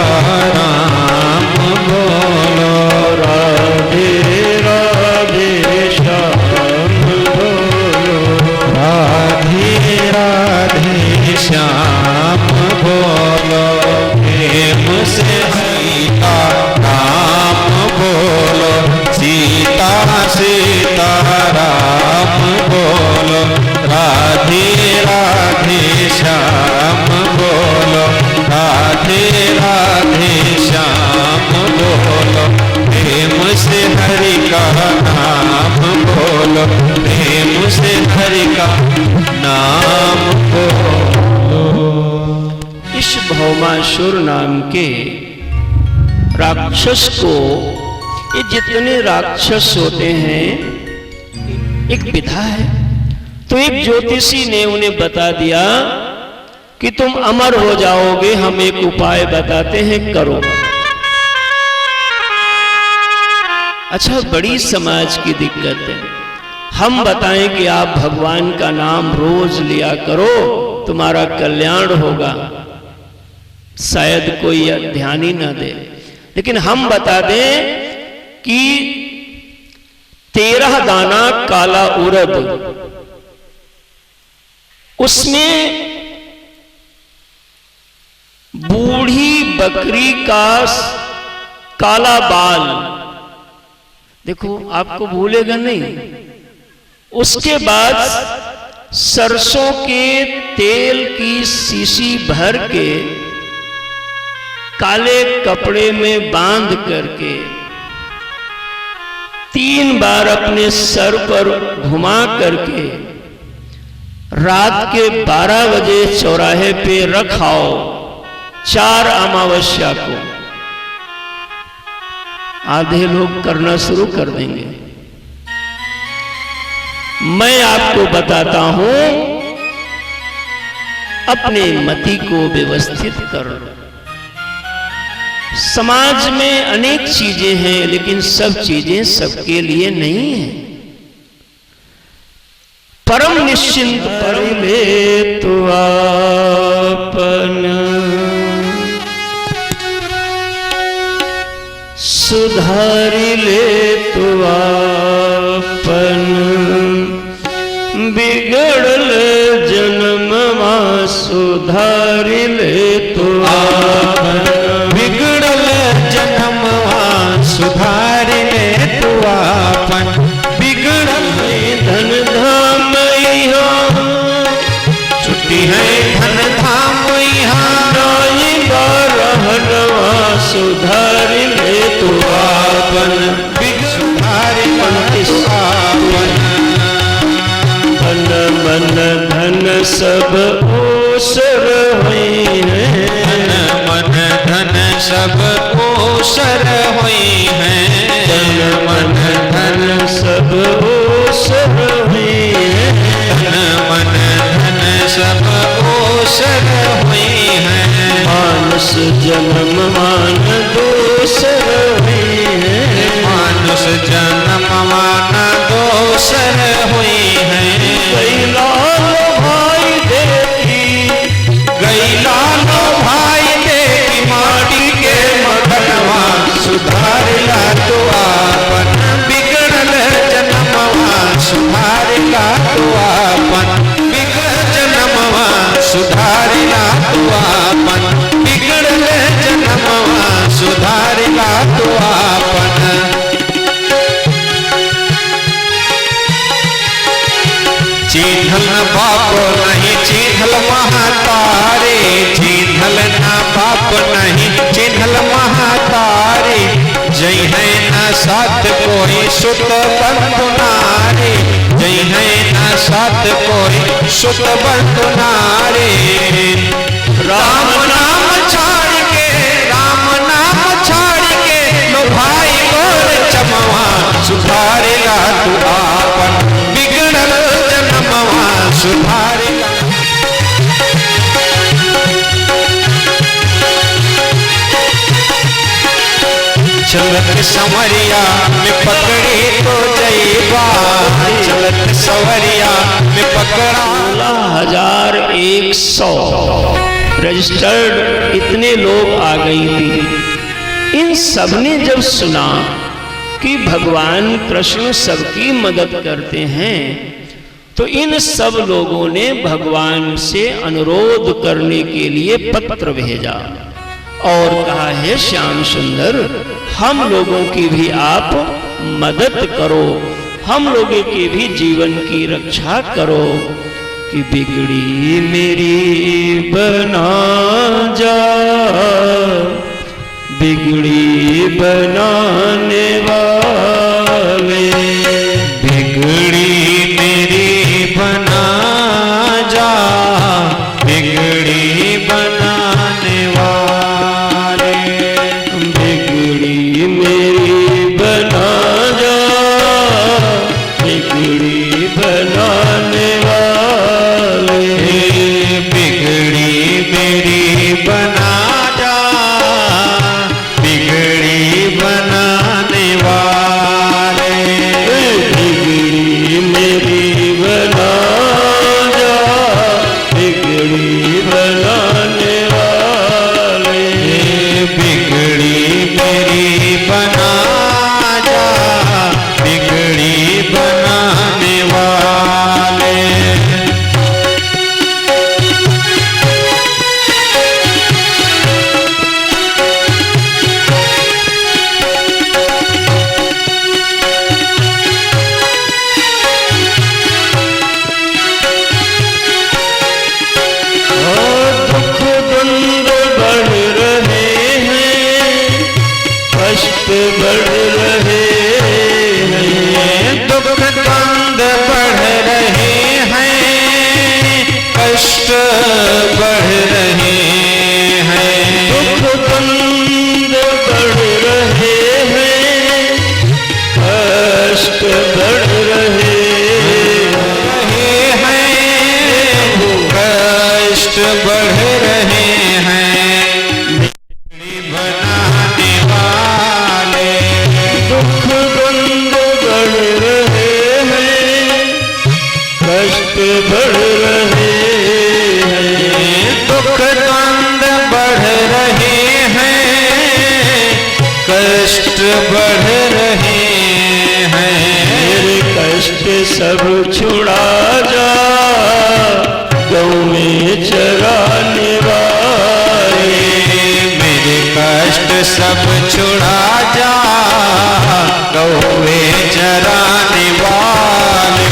राम बोलो, राधे राधे श्याम बोलो, राधे राधे श्याम बोलो, प्रेम से हरि का नाम बोलो, सीता सीता राम बोलो, राधे राधे श्याम बोलो, राधे राधे श्याम बोलो, प्रेम से हरि का नाम बोलो, प्रेम से हरि का नाम बोलो। इस भौमासुर नाम के राक्षस को, ये जितने राक्षस होते हैं एक विधा है, तो एक ज्योतिषी ने उन्हें बता दिया कि तुम अमर हो जाओगे, हम एक उपाय बताते हैं, करो। अच्छा, बड़ी समाज की दिक्कत है, हम बताएं कि आप भगवान का नाम रोज लिया करो, तुम्हारा कल्याण होगा, शायद कोई ध्यान ही ना दे। लेकिन हम बता दें कि 13 दाना काला उड़द, उसमें बूढ़ी बकरी का काला बाल, देखो आपको भूलेगा नहीं। उसके बाद सरसों के तेल की शीशी भर के काले कपड़े में बांध करके 3 बार अपने सर पर घुमा करके रात के 12 बजे चौराहे पे रखाओ, 4 अमावस्या को। आधे लोग करना शुरू कर देंगे। मैं आपको बताता हूं, अपने मति को व्यवस्थित कर लो। समाज में अनेक चीजें हैं, लेकिन सब चीजें सबके लिए नहीं है। परम निश्चिंत परम ले तो आपन, सुधारी ले तो आपन, बिगड़ल जन्मवा सुधारी ले तो आपन, बिगड़ल जन्मवा सुधार ले तू आपन, बिगड़ल धन धाम यहाँ, छुट्टी है धन धाम यहाँ, रहनवा सुधारी ले तो आपन, सुधार तू आपन, धन मन धन सब ओसर हुई है, मन धन सब ओसर हुई है, धन मन धन सब ओसर हुई है, मन धन सब ओसर हुई है, मानस जन्म मान दोसर हुई है, मानुष जन्म मान दोसर हुई है, कैला भाई देखी, गैला लो भाई देखी माटी के मगनवा, सुधारला तो आपन, बिगड़ल जन्मवा सुधारला तो आपन, बिगड़ जन्मवा सुधारला तो आपन, बिगड़ल जन्मवा सुधारला तो आपन। चीन्हल न बाप नहीं चीन्हल महातारे, चीन्हल न बाप नहीं चीन्हल महातारे, जय है न साथ कोई सुत बंधु नारे, जय है न साथ कोई सुत बंधु नारे, राम नाम छाड़ के, राम नाम छाड़ के लो भाई गोर चमवा, सुधारेला तू आपन, बिगड़ल जन्मवा सुधारेला। चलत संवरिया में पकड़ी तो जईबा, चलत संवरिया में पकड़ा 16,100 रजिस्टर्ड इतने लोग आ गई थी। इन सब ने जब सुना कि भगवान कृष्ण सबकी मदद करते हैं, तो इन सब लोगों ने भगवान से अनुरोध करने के लिए पत्र भेजा और कहा है श्याम सुंदर, हम लोगों की भी आप मदद करो, हम लोगों के भी जीवन की रक्षा करो, कि बिगड़ी मेरी बना जा, बिगड़ी बनाने वाले, बिगड़ी मेरी बना जा, बिगड़ी बनाने वाले, बिगड़ी मेरी बना जा, बिगड़ी बनाने वाले, बिगड़ी मेरी बना जा, बिगड़ी बनाने वाले, बिगड़ी मेरी बना जा, बिगड़ी बनाने वाले, बिगड़ी मेरी बना जा, बिगड़ी बनाने वाले। दुख द्वंद बढ़ रहे हैं, कष्ट बढ़ रहे हैं, दुख द्वंद बढ़ रहे हैं, कष्ट बढ़ रहे हैं, दुख द्वंद बढ़ रहे हैं, कष्ट बढ़ रहे हैं, कष्ट बढ़ रहे हैं, बिगड़ी बनाने कष्ट बढ़ रहे हैं, मेरे कष्ट सब छुड़ा जा, गौ में चराने वाले। मेरे कष्ट सब छुड़ा जा, गौवे चराने वाले।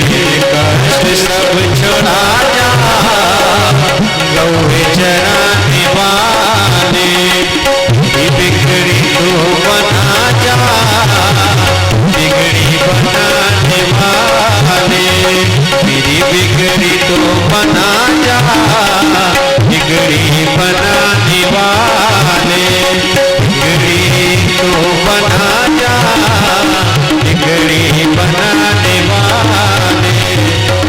मेरे कष्ट सब छुड़ा जा, गौवे चराने वाले। मेरी बिगड़ी तो बना जा, बिगड़ी बनाने वाले। मेरी बिगड़ी तो बना जा, बिगड़ी बनाने वाले। बिगड़ी तो बना जा, बिगड़ी बनाने वाले।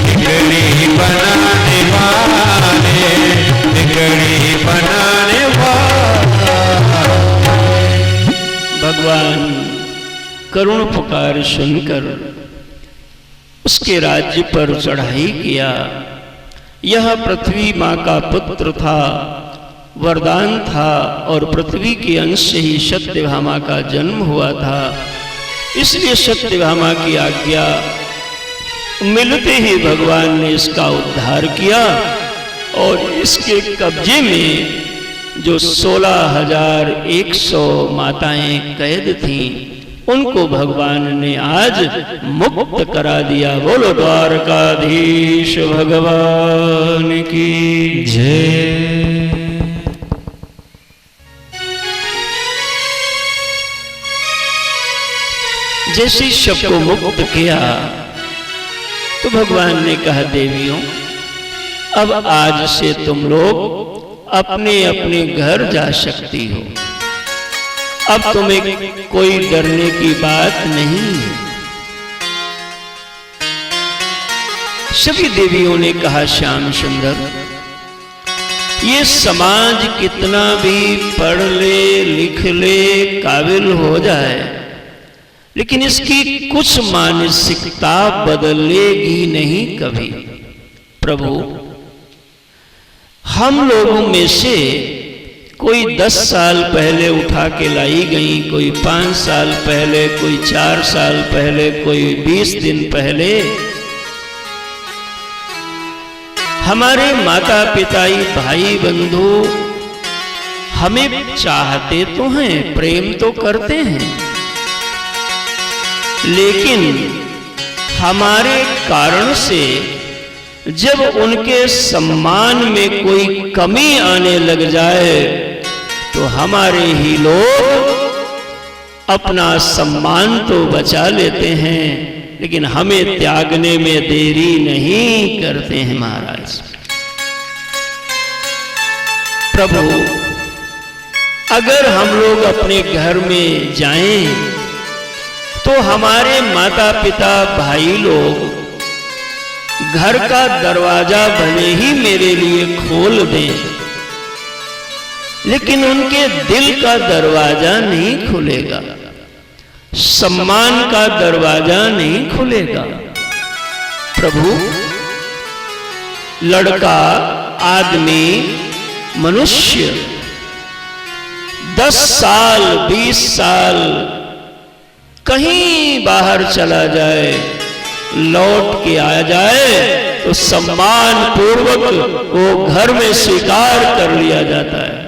बिगड़ी बनाने वाले, बिगड़ी बनाने वाले। भगवान करुण पुकार सुनकर उसके राज्य पर चढ़ाई किया। यह पृथ्वी माँ का पुत्र था, वरदान था, और पृथ्वी के अंश से ही सत्यभामा का जन्म हुआ था। इसलिए सत्यभामा की आज्ञा मिलते ही भगवान ने इसका उद्धार किया और इसके कब्जे में जो 16,100 माताएं कैद थीं, उनको भगवान ने आज मुक्त करा दिया। बोलो द्वारकाधीश भगवान की जय। जैसे सबको मुक्त किया तो भगवान ने कहा, देवियों अब आज से तुम लोग अपने अपने घर जा सकती हो। अब तुम्हें कोई डरने की बात नहीं है। सभी देवियों ने कहा, श्याम सुंदर, ये समाज कितना भी पढ़ ले, लिख ले, काबिल हो जाए, लेकिन इसकी कुछ मानसिकता बदलेगी नहीं कभी। प्रभु, हम लोगों में से कोई 10 साल पहले उठा के लाई गई, कोई 5 साल पहले, कोई 4 साल पहले, कोई 20 दिन पहले। हमारे माता पिताई भाई बंधु हमें चाहते तो हैं, प्रेम तो करते हैं, लेकिन हमारे कारण से जब उनके सम्मान में कोई कमी आने लग जाए तो हमारे ही लोग अपना सम्मान तो बचा लेते हैं, लेकिन हमें त्यागने में देरी नहीं करते हैं। महाराज प्रभु, अगर हम लोग अपने घर में जाएं तो हमारे माता पिता भाई लोग घर का दरवाजा भले ही मेरे लिए खोल दें, लेकिन उनके दिल का दरवाजा नहीं खुलेगा, सम्मान का दरवाजा नहीं खुलेगा। प्रभु, लड़का, आदमी, मनुष्य 10 साल 20 साल कहीं बाहर चला जाए, लौट के आ जाए तो सम्मान पूर्वक वो घर में स्वीकार कर लिया जाता है।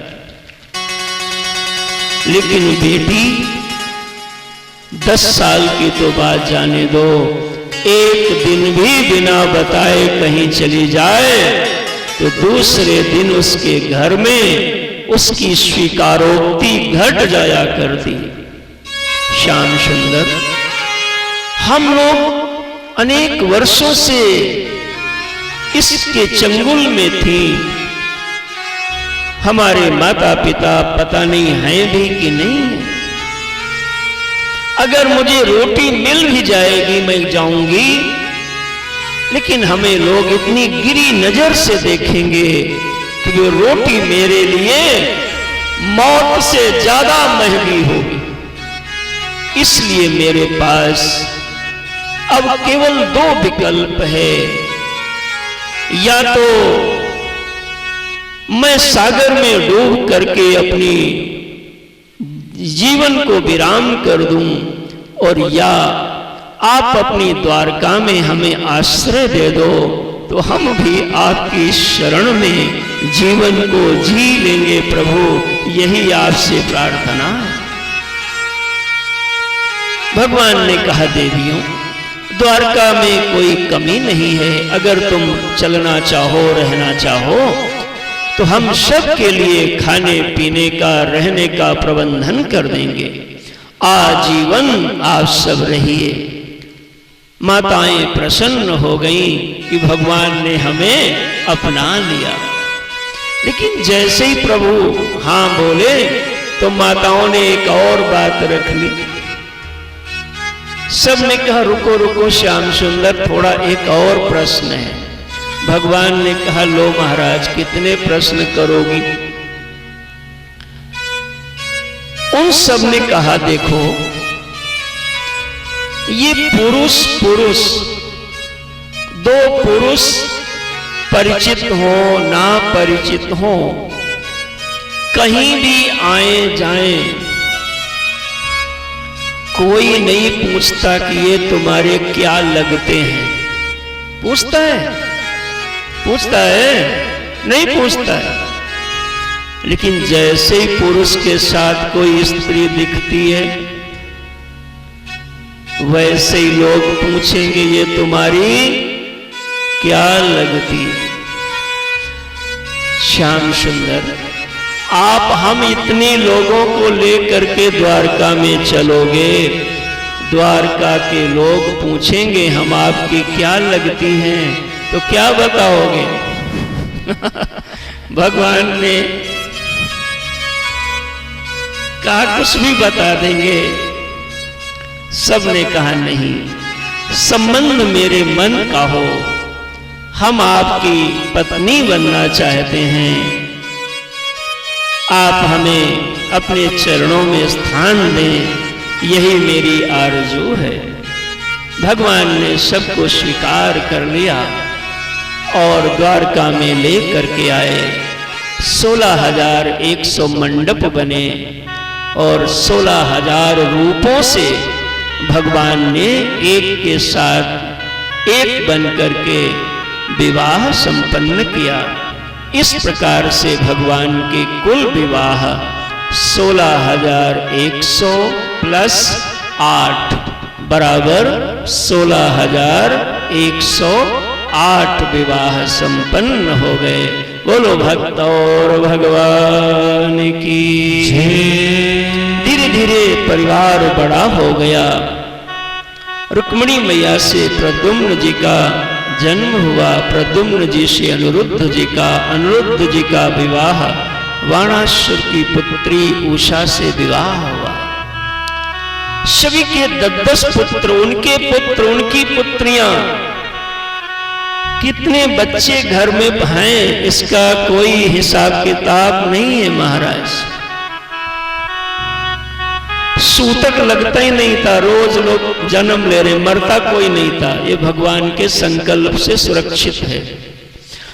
लेकिन बेटी 10 साल की तो बात जाने दो, एक दिन भी बिना बताए कहीं चली जाए तो दूसरे दिन उसके घर में उसकी स्वीकारोक्ति घट जाया करती। श्याम सुंदर, हम लोग अनेक वर्षों से इसके चंगुल में थी। हमारे माता पिता पता नहीं हैं भी कि नहीं है। अगर मुझे रोटी मिल भी जाएगी मैं जाऊंगी, लेकिन हमें लोग इतनी गिरी नजर से देखेंगे कि वो रोटी मेरे लिए मौत से ज्यादा महंगी होगी। इसलिए मेरे पास अब केवल 2 विकल्प है, या तो मैं सागर में डूब करके अपनी जीवन को विराम कर दूं, और या आप अपनी द्वारका में हमें आश्रय दे दो, तो हम भी आपकी शरण में जीवन को जी लेंगे प्रभु, यही आपसे प्रार्थना है। भगवान ने कहा, देवियों, द्वारका में कोई कमी नहीं है। अगर तुम चलना चाहो, रहना चाहो, तो हम सब के लिए खाने पीने का, रहने का प्रबंधन कर देंगे। आजीवन आप सब रहिए। माताएं प्रसन्न हो गईं कि भगवान ने हमें अपना लिया। लेकिन जैसे ही प्रभु हाँ बोले, तो माताओं ने एक और बात रख ली। सबने कहा, रुको रुको श्याम सुंदर, थोड़ा एक और प्रश्न है। भगवान ने कहा, लो महाराज, कितने प्रश्न करोगी? उन सब ने कहा, देखो, ये पुरुष दो पुरुष परिचित हो ना परिचित हो, कहीं भी आए जाएं, कोई नहीं पूछता कि ये तुम्हारे क्या लगते हैं। पूछता है? पूछता है? नहीं पूछता है। लेकिन जैसे ही पुरुष के साथ कोई स्त्री दिखती है, वैसे ही लोग पूछेंगे, ये तुम्हारी क्या लगती है? श्याम सुंदर, आप हम इतने लोगों को लेकर के द्वारका में चलोगे, द्वारका के लोग पूछेंगे हम आपकी क्या लगती हैं, तो क्या बताओगे? भगवान ने कहा, कुछ भी बता देंगे। सबने कहा, नहीं, संबंध मेरे मन का हो, हम आपकी पत्नी बनना चाहते हैं, आप हमें अपने चरणों में स्थान दें, यही मेरी आरजू है। भगवान ने सबको स्वीकार कर लिया और द्वारका में ले करके आए। 16,100 मंडप बने और 16,000 रूपों से भगवान ने एक के साथ एक बन करके विवाह संपन्न किया। इस प्रकार से भगवान के कुल विवाह 16,100 प्लस 8 बराबर 16,108 विवाह संपन्न हो गए। बोलो भक्त और भगवान की जय। धीरे धीरे परिवार बड़ा हो गया। रुक्मिणी मैया से प्रद्युम्न जी का जन्म हुआ, प्रद्युम्न जी से अनिरुद्ध जी का, अनिरुद्ध जी का विवाह वाणासुर की पुत्री उषा से विवाह हुआ। सभी के 10-10 पुत्र, उनके पुत्र, उनकी पुत्रियां, कितने बच्चे घर में हैं, इसका कोई हिसाब किताब नहीं है महाराज। सूतक लगता ही नहीं था, रोज लोग जन्म ले रहे, मरता कोई नहीं था। ये भगवान के संकल्प से सुरक्षित है।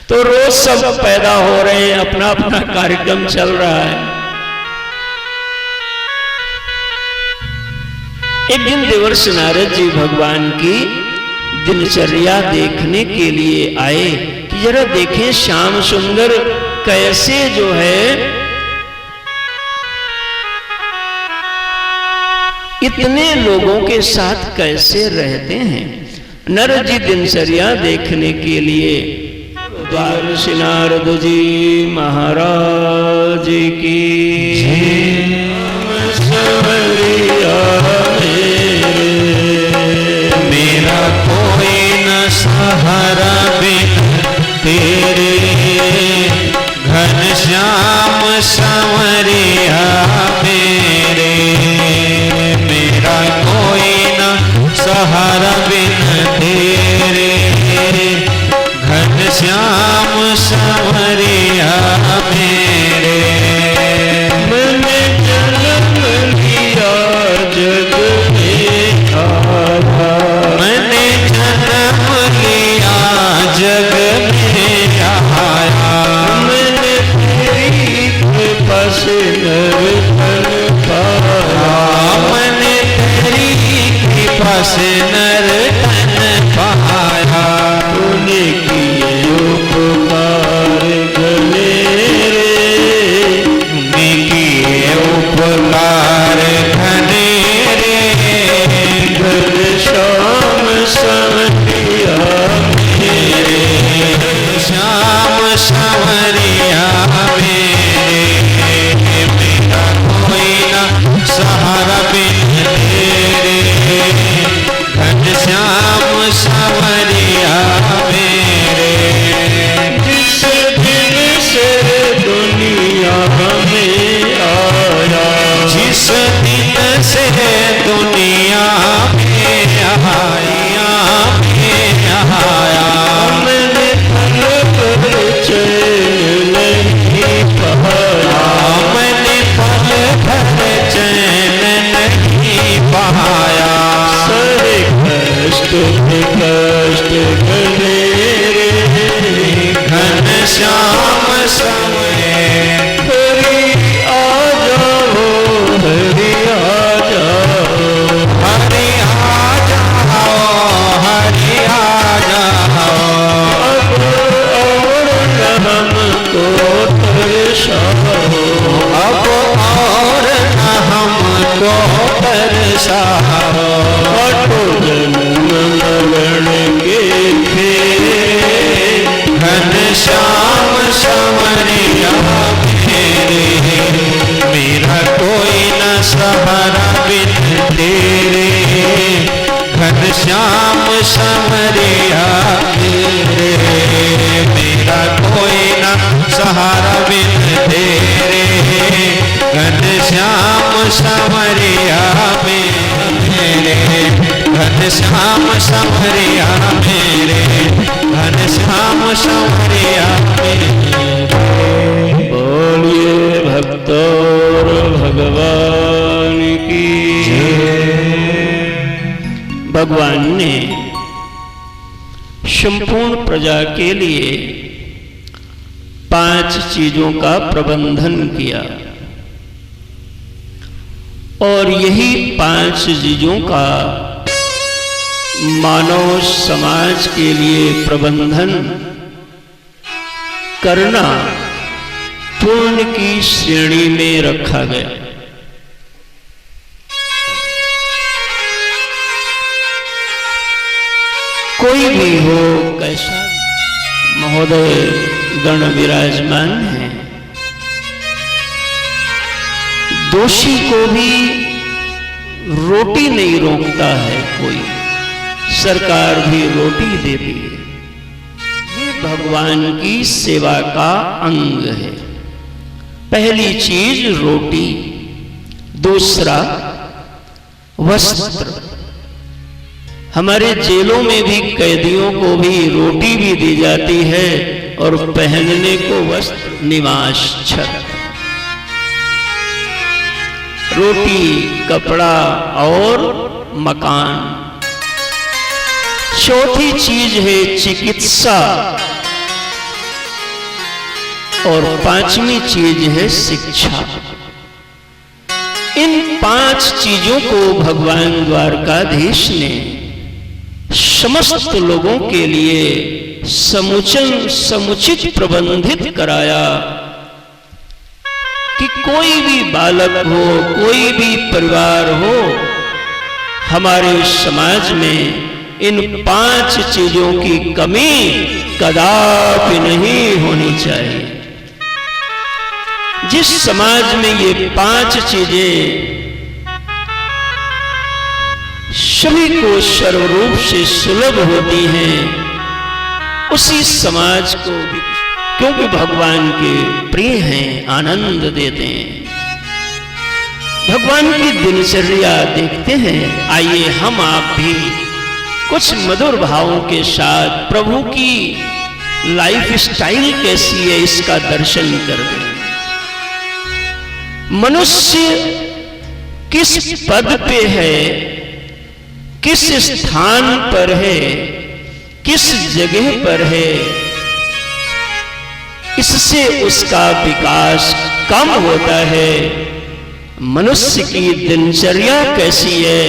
तो रोज सब पैदा हो रहे हैं, अपना अपना कार्यक्रम चल रहा है। एक दिन देवर्षि नारद जी भगवान की दिनचर्या देखने के लिए आए कि जरा देखें श्याम सुंदर कैसे जो है इतने लोगों के साथ कैसे रहते हैं। नारद जी दिनचर्या देखने के लिए देवर्षि नारद जी महाराज की मेरा कोई न सहारा बिन तेरे, घनश्याम संवरिया मेरे। मेरा कोई न सहारा बिन तेरे, घनश्याम संवरिया मेरे। मैंने जन्म लिया जग में आया, मैंने जन्म लिया जग में आया। मैंने तेरी कृपा से नर तन पाया, जिस दिन से दुनिया में आया मैंने पल भर चैन नहीं पाया, मैंने पल भर चैन नहीं पाया। सारे कष्ट गले रे घनश्याम समय हरि आ जाओ, हरि आ जाओ, हरि आ जाओ, हरि आ जाओ। अब और न हमको तरसाओ, अब और न हमको तरसाओ। हटो जन्म मरण के फेरे, घनश्याम समरिया मेरे, मेरा कोई न सहारा बिन तेरे। घनश्याम समरिया मेरे, मेरा कोई न सहारा बिन तेरे। घनश्याम समरिया मेरे, घनश्याम समरिया मेरे, घनश्याम समरिया मेरे। बोलिए भक्तों भगवान की भगवान ने संपूर्ण प्रजा के लिए 5 चीजों का प्रबंधन किया और यही 5 चीजों का मानव समाज के लिए प्रबंधन करना पुण्य की श्रेणी में रखा गया। कोई भी हो, कैसा महोदय गण विराजमान है, दोषी को भी रोटी नहीं रोकता है कोई, सरकार भी रोटी देती है। ये भगवान की सेवा का अंग है। पहली चीज रोटी, दूसरा वस्त्र। हमारे जेलों में भी कैदियों को भी रोटी भी दी जाती है और पहनने को वस्त्र, निवास, छत। रोटी, कपड़ा और मकान। चौथी चीज है चिकित्सा और 5वीं चीज है शिक्षा। इन 5 चीजों को भगवान द्वारकाधीश ने समस्त लोगों के लिए समुचित प्रबंधित कराया कि कोई भी बालक हो, कोई भी परिवार हो, हमारे समाज में इन 5 चीजों की कमी कदापि नहीं होनी चाहिए। जिस समाज में ये 5 चीजें सभी को सर्वरूप से सुलभ होती हैं, उसी समाज को भी, क्योंकि भगवान के प्रिय हैं, आनंद देते हैं। भगवान की दिनचर्या देखते हैं। आइए हम आप भी कुछ मधुर भावों के साथ प्रभु की लाइफ स्टाइल कैसी है इसका दर्शन कर दें। मनुष्य किस पद पे है, किस स्थान पर है, किस जगह पर है, इससे उसका विकास कम होता है। मनुष्य की दिनचर्या कैसी है,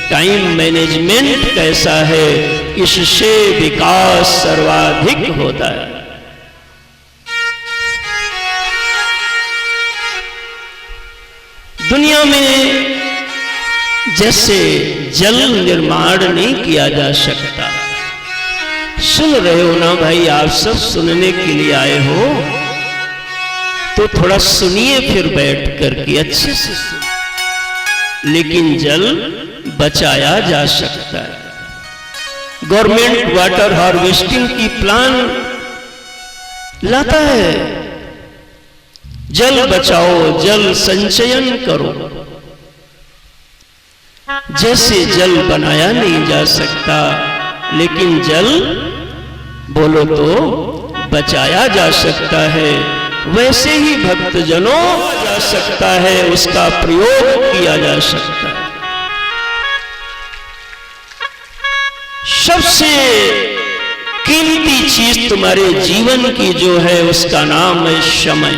टाइम मैनेजमेंट कैसा है, इससे विकास सर्वाधिक होता है। दुनिया में जैसे जल निर्माण नहीं किया जा सकता, सुन रहे हो ना भाई, आप सब सुनने के लिए आए हो तो थोड़ा सुनिए फिर बैठ करके अच्छे से सुनिए। लेकिन जल बचाया जा सकता है। गवर्नमेंट वाटर हार्वेस्टिंग की प्लान लाता है, जल बचाओ, जल संचयन करो। जैसे जल बनाया नहीं जा सकता, लेकिन जल बोलो तो बचाया जा सकता है, वैसे ही भक्तजनों जा सकता है, उसका प्रयोग किया जा सकता है। सबसे कीमती चीज तुम्हारे जीवन की जो है उसका नाम है समय।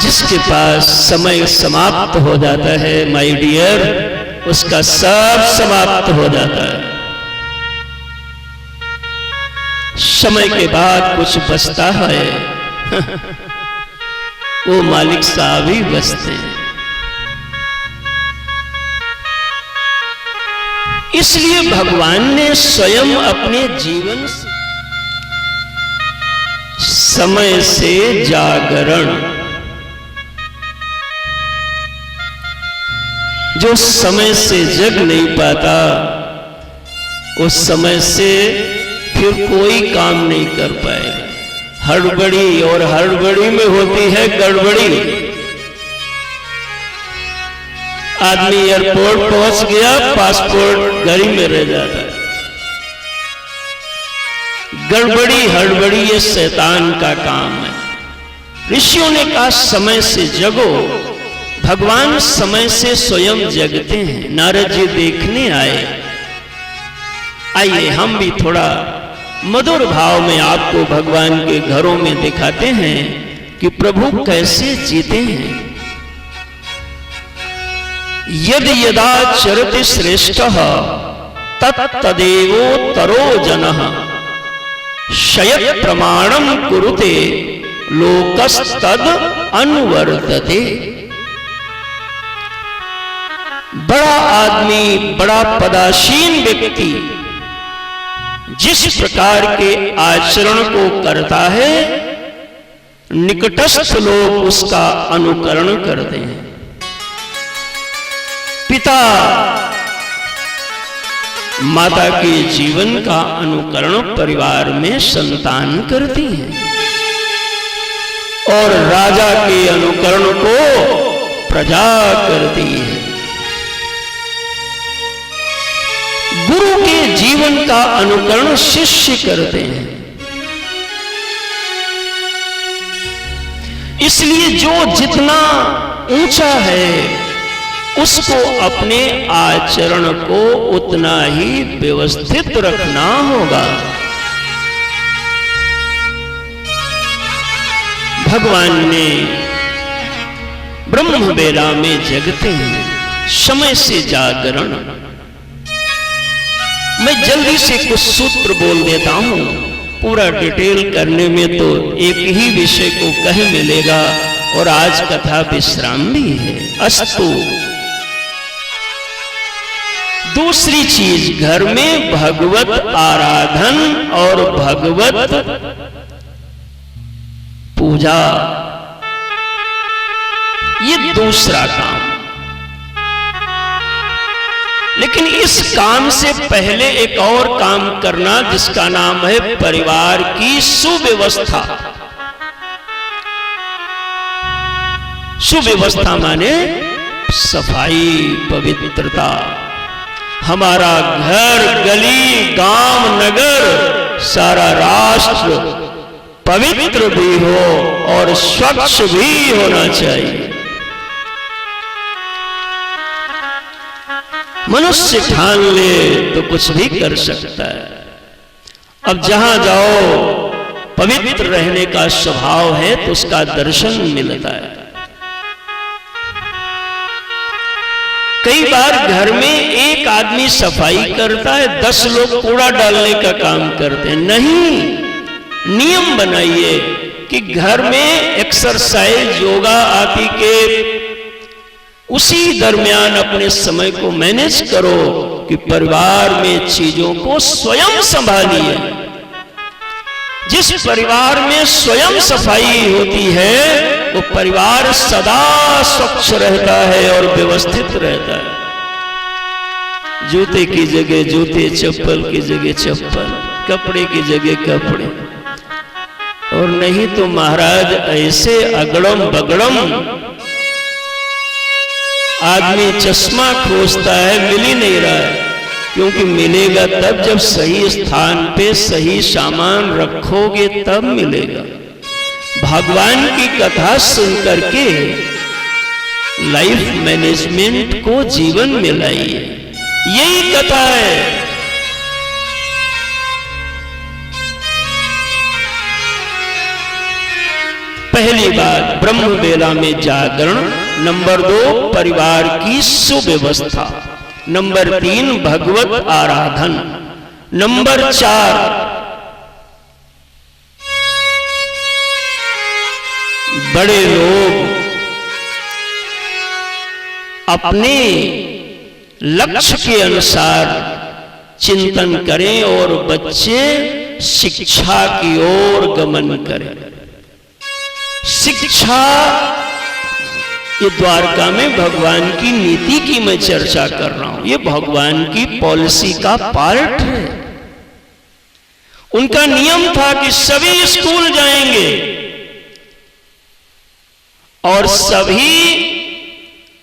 जिसके पास समय समाप्त हो जाता है माय डियर, उसका सब समाप्त हो जाता है। समय के बाद कुछ बचता है वो मालिक साहब ही बचते हैं। इसलिए भगवान ने स्वयं अपने जीवन समय से जागरण, जो समय से जग नहीं पाता उस समय से फिर कोई काम नहीं कर पाएगा। हड़बड़ी, और हड़बड़ी में होती है गड़बड़ी। आदमी एयरपोर्ट पहुंच गया, पासपोर्ट गाड़ी में रह जाता है। गड़बड़ी हड़बड़ी ये शैतान का काम है। ऋषियों ने कहा समय से जगो। भगवान समय से स्वयं जगते हैं। नारद जी देखने आए। आइए हम भी थोड़ा मधुर भाव में आपको भगवान के घरों में दिखाते हैं कि प्रभु कैसे जीते हैं। यद यदा चरति श्रेष्ठः तत्तदेवोत्तरो जनः शयत् प्रमाणं कुरुते लोकस्तद अनुवर्तते। बड़ा आदमी, बड़ा पदासीन व्यक्ति जिस प्रकार के आचरण को करता है, निकटस्थ लोग उसका अनुकरण करते हैं। पिता माता के जीवन का अनुकरण परिवार में संतान करती है, और राजा के अनुकरण को प्रजा करती है। गुरु के जीवन का अनुकरण शिष्य करते हैं। इसलिए जो जितना ऊंचा है उसको अपने आचरण को उतना ही व्यवस्थित रखना होगा। भगवान ने ब्रह्म बेला में जगते हैं, समय से जागरण। मैं जल्दी से कुछ सूत्र बोल देता हूं, पूरा डिटेल करने में तो एक ही विषय को कह मिलेगा, और आज कथा विश्राम भी है। अस्तु। दूसरी चीज, घर में भगवत आराधन और भगवत पूजा, ये दूसरा काम। लेकिन इस काम से पहले एक और काम करना जिसका नाम है परिवार की सुव्यवस्था। सुव्यवस्था माने सफाई, पवित्रता। हमारा घर, गली, गांव, नगर, सारा राष्ट्र पवित्र भी हो और स्वच्छ भी होना चाहिए। मनुष्य ठान ले तो कुछ भी कर सकता है। अब जहां जाओ पवित्र रहने का स्वभाव है तो उसका दर्शन मिलता है। कई बार घर में एक आदमी सफाई करता है, 10 लोग कूड़ा डालने का काम करते हैं। नहीं, नियम बनाइए कि घर में एक्सरसाइज, योगा आदि के उसी दरमियान अपने समय को मैनेज करो कि परिवार में चीजों को स्वयं संभालिए। जिस परिवार में स्वयं सफाई होती है वो परिवार सदा स्वच्छ रहता है और व्यवस्थित रहता है। जूते की जगह जूते, चप्पल की जगह चप्पल, कपड़े की जगह कपड़े। और नहीं तो महाराज ऐसे अगड़म बगड़म आदमी चश्मा खोजता है, मिल ही नहीं रहा है। क्योंकि मिलेगा तब जब सही स्थान पे सही सामान रखोगे, तब मिलेगा। भगवान की कथा सुन करके लाइफ मैनेजमेंट को जीवन में लाइए, यही कथा है। पहली बात ब्रह्म बेला में जागरण, नंबर 2 परिवार की सुव्यवस्था, नंबर 3 भगवत आराधन, नंबर 4 बड़े लोग अपने लक्ष्य के अनुसार चिंतन करें और बच्चे शिक्षा की ओर गमन करें। शिक्षा, ये द्वारका में भगवान की नीति की मैं चर्चा कर रहा हूं, ये भगवान की पॉलिसी का पार्ट है। उनका नियम था कि सभी स्कूल जाएंगे और सभी,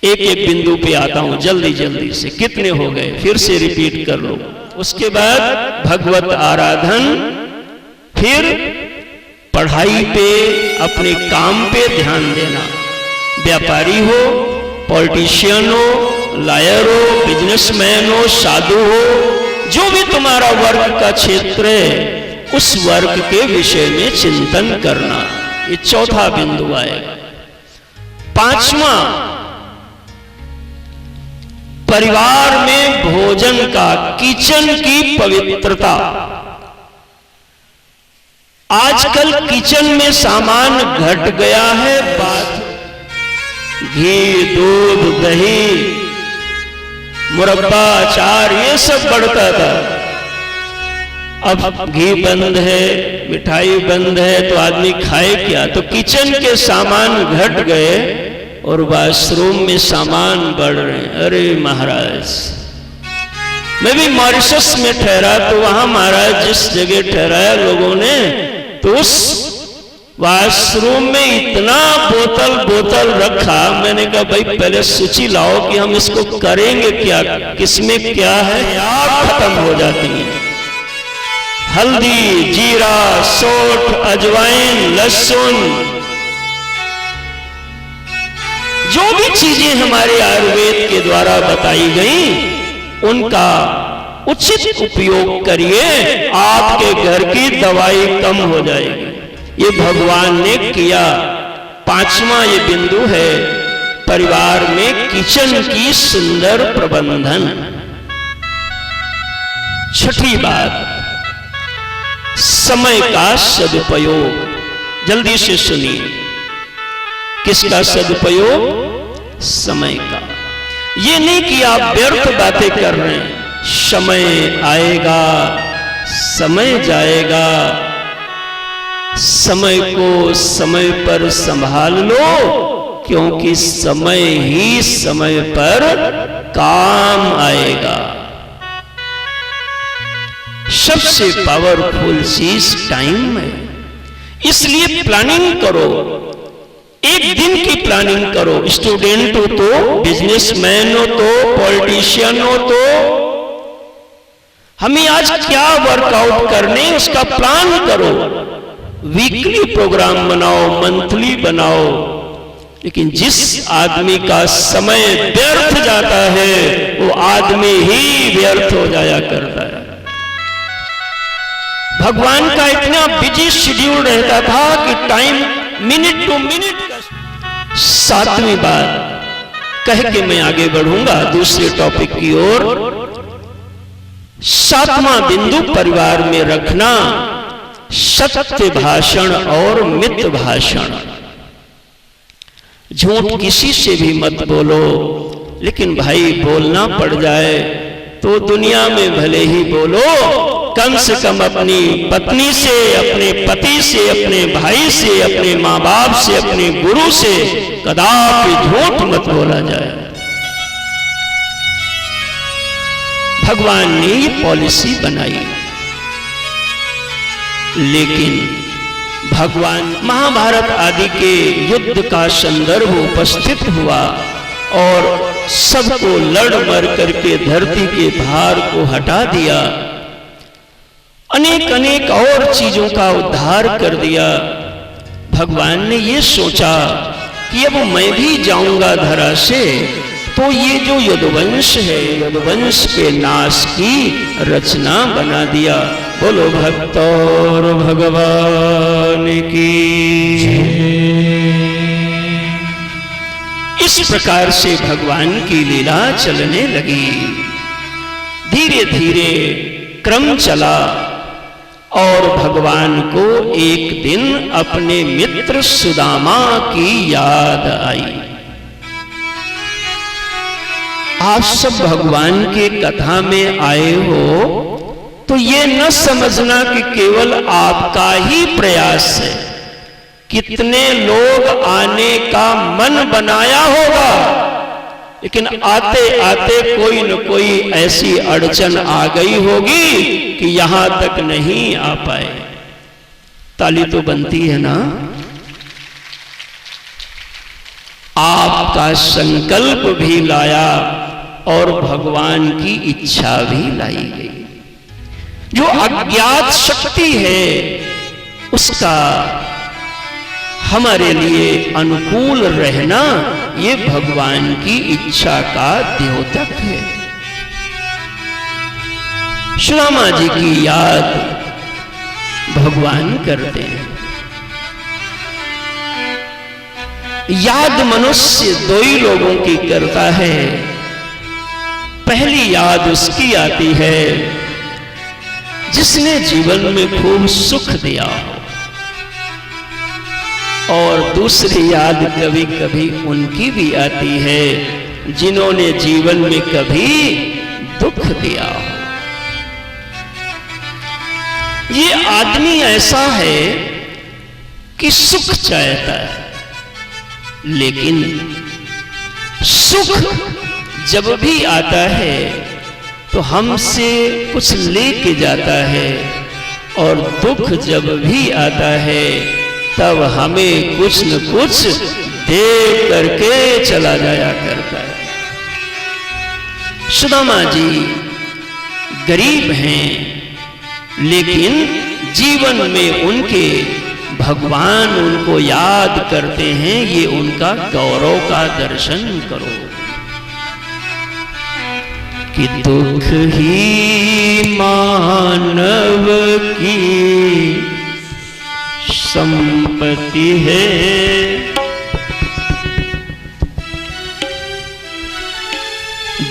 एक एक बिंदु पे आता हूं जल्दी जल्दी से, कितने हो गए फिर से रिपीट कर लो। उसके बाद भगवत आराधन, फिर पढ़ाई पे, अपने काम पे ध्यान देना। व्यापारी हो, पॉलिटिशियन हो, लायर हो, बिजनेसमैन हो, साधु हो, जो भी तुम्हारा वर्ग का क्षेत्र है, उस वर्ग के विषय में चिंतन करना, ये चौथा बिंदु आएगा। 5वां, परिवार में भोजन का, किचन की पवित्रता। आजकल किचन में सामान घट गया है, बात घी, दूध, दही, मुरब्बा, अचार, ये सब बढ़ता था। अब घी बंद है, मिठाई बंद है, तो आदमी खाए क्या? तो किचन के सामान घट गए और वॉशरूम में सामान बढ़ रहे हैं। अरे महाराज, मैं भी मॉरिशस में ठहरा, तो वहां महाराज जिस जगह ठहराया लोगों ने, तो उस वॉशरूम में इतना बोतल रखा। मैंने कहा भाई पहले सूची लाओ कि हम इसको करेंगे क्या, किसमें क्या है। आग खत्म हो जाती है। हल्दी, जीरा, सौंठ, अजवाइन, लहसुन, जो भी चीजें हमारे आयुर्वेद के द्वारा बताई गई, उनका उचित उपयोग करिए, आपके घर की दवाई कम हो जाएगी। ये भगवान ने किया। 5वां ये बिंदु है परिवार में किचन की सुंदर प्रबंधन। 6ठी बात, समय का सदुपयोग। जल्दी से सुनिए, किसका सदुपयोग? समय का। ये नहीं कि आप व्यर्थ बातें कर रहे हैं। समय आएगा, समय जाएगा, समय को समय पर संभाल लो, क्योंकि समय ही समय पर काम आएगा। सबसे पावरफुल चीज टाइम है, इसलिए प्लानिंग करो। एक दिन की प्लानिंग करो। स्टूडेंट हो तो, बिजनेसमैन हो तो, पॉलिटिशियन हो तो, हमें आज क्या वर्कआउट करने, उसका प्लान करो। वीकली प्रोग्राम बनाओ, मंथली बनाओ। लेकिन जिस आदमी का समय व्यर्थ जाता है, वो आदमी ही व्यर्थ हो जाया करता है। भगवान का इतना बिजी शेड्यूल रहता था कि टाइम मिनट टू मिनट। 7वीं बात कह के मैं आगे बढ़ूंगा दूसरे टॉपिक की ओर। 7वां बिंदु परिवार में रखना सत्य भाषण और मिथ्या भाषण। झूठ किसी से भी मत बोलो, लेकिन भाई बोलना पड़ जाए तो दुनिया में भले ही बोलो, कम से कम अपनी पत्नी से, अपने पति से, अपने भाई से, अपने माँ बाप से, अपने गुरु से कदापि झूठ मत बोला जाए। भगवान ने ये पॉलिसी बनाई, लेकिन भगवान महाभारत आदि के युद्ध का संदर्भ उपस्थित हुआ और सबको लड़ मर करके धरती के भार को हटा दिया, अनेक अनेक और चीजों का उद्धार कर दिया। भगवान ने ये सोचा कि अब मैं भी जाऊंगा धरा से, तो ये जो यदुवंश है, यदुवंश के नाश की रचना बना दिया। बोलो भक्तों भगवान की। इस प्रकार से भगवान की लीला चलने लगी। धीरे धीरे क्रम चला और भगवान को एक दिन अपने मित्र सुदामा की याद आई। आप सब भगवान के कथा में आए हो तो ये न समझना कि केवल आपका ही प्रयास है। कितने लोग आने का मन बनाया होगा, लेकिन आते आते कोई न कोई ऐसी अड़चन आ गई होगी कि यहां तक नहीं आ पाए। ताली तो बनती है ना। आपका संकल्प भी लाया और भगवान की इच्छा भी लाई गई। जो अज्ञात शक्ति है उसका हमारे लिए अनुकूल रहना, ये भगवान की इच्छा का द्योतक है। सुदामा जी की याद भगवान करते हैं। याद मनुष्य दो ही लोगों की करता है। पहली याद उसकी आती है जिसने जीवन में खूब सुख दिया हो, और दूसरी याद कभी कभी उनकी भी आती है जिन्होंने जीवन में कभी दुख दिया हो। ये आदमी ऐसा है कि सुख चाहता है, लेकिन सुख जब भी आता है तो हमसे कुछ लेके जाता है, और दुख जब भी आता है तब हमें कुछ न कुछ दे करके चला जाया करता है। सुदामा जी गरीब हैं, लेकिन जीवन में उनके भगवान उनको याद करते हैं। ये उनका गौरव का दर्शन करो कि दुख ही मानव की संपत्ति है,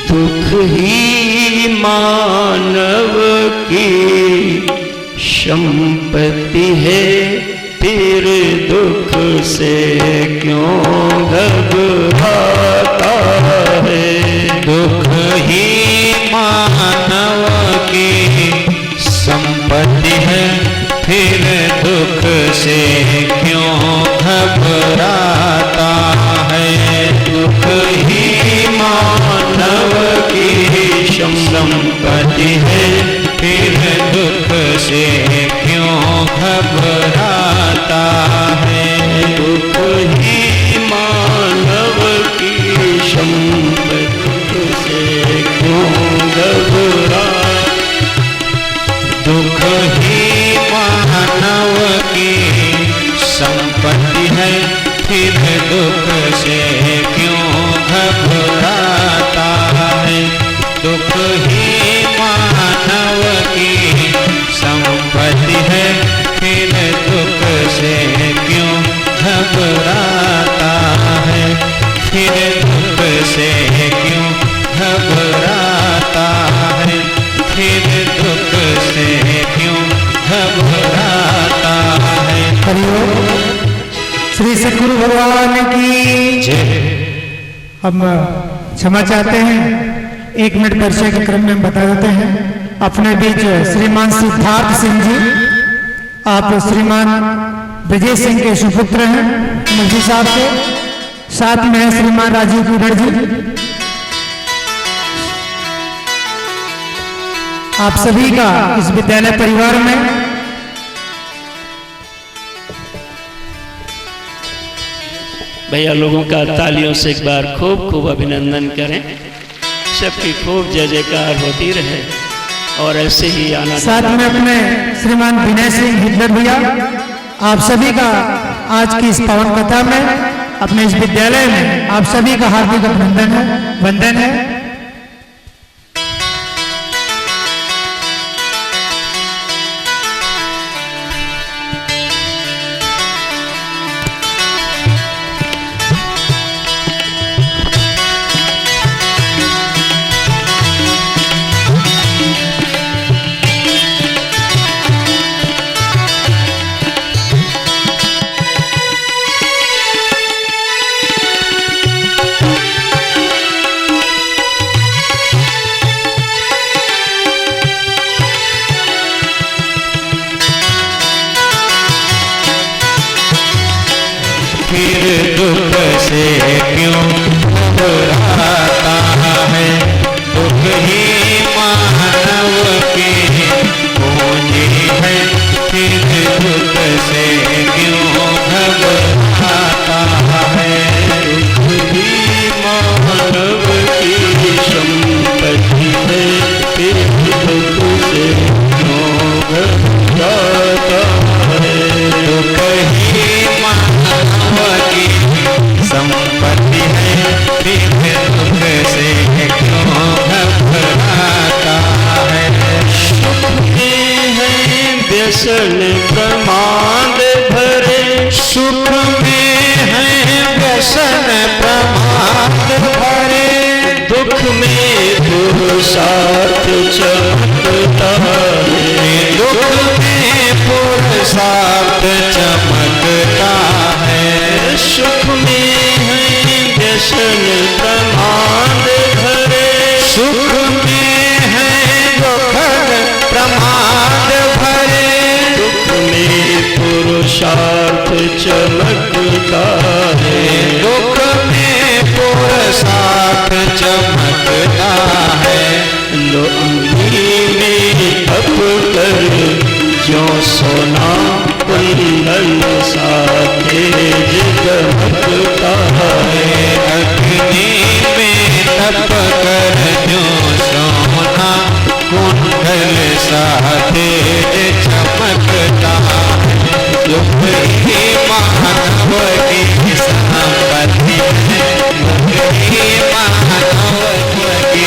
दुख ही मानव की संपत्ति है, फिर दुख से क्यों घबराता है। दुख ही मानव की संपत्ति है, फिर दुख से क्यों घबराता है। दुख ही मानव की संपत्ति है, फिर दुख से क्यों घबराता है। दुख ही मानव की संपत्ति से क्यों घबरा। दुख ही मानव की संपत्ति है, फिर दुख से क्यों घबराता है। दुख ही मानव की संपत्ति है, फिर दुख से क्यों घबराता है। फिर दुख से क्यों घबराता है। फिर दुख से क्यों घबराता है। श्री सद्गुरु भगवान की जय। हम क्षमा चाहते हैं, 1 मिनट परिचय के क्रम में हम बता देते हैं। अपने बीच श्रीमान सिद्धार्थ सिंह जी, आप श्रीमान ब्रजेश सिंह के सुपुत्र हैं, मंत्री साहब के। साथ में है श्रीमान राजीव कुरड़ जी। आप सभी का इस विद्यालय परिवार में भैया लोगों का तालियों से एक बार खूब खूब अभिनंदन करें। सबकी खूब जय जयकार होती रहे और ऐसे ही आना। साथ में अपने श्रीमान विनय सिंह हिटलर भैया, आप सभी का आज की इस पावन कथा में, अपने इस विद्यालय में आप सभी का हार्दिक अभिनंदन है, वंदन है। फिर दुख से क्यों घबराता है, दुख ही मानव की पूंजी है। फिर दुख से क्यों घबराता है, दुख ही मानव की संपत्ति है। फिर दुख से क्यों घबराता है, दुख ही की संपत्ति है। फिर दुख से क्यों घबराता है, सुख में है व्यसन प्रमाद भरे, सुख में है व्यसन प्रमाद भरे। दुख में पुरुषार्थ चमकता है, दुख में पुरुषार्थ चमकता है। सुख में है व्यसन प्रमाद भरे, सुख में है दुख प्रमाद भरे। दुख में पुरुषार्थ चमकता है, दुख में पुरुषार्थ चमकता है। लो अंगी में तप कर जो सोना कुंडल सा तेज दमकता है। अग्नि में तप कर जो सोना कुंडल सा तेज चमकता है। दुख ही मानव की संपत्ति है, दुख ही मानव की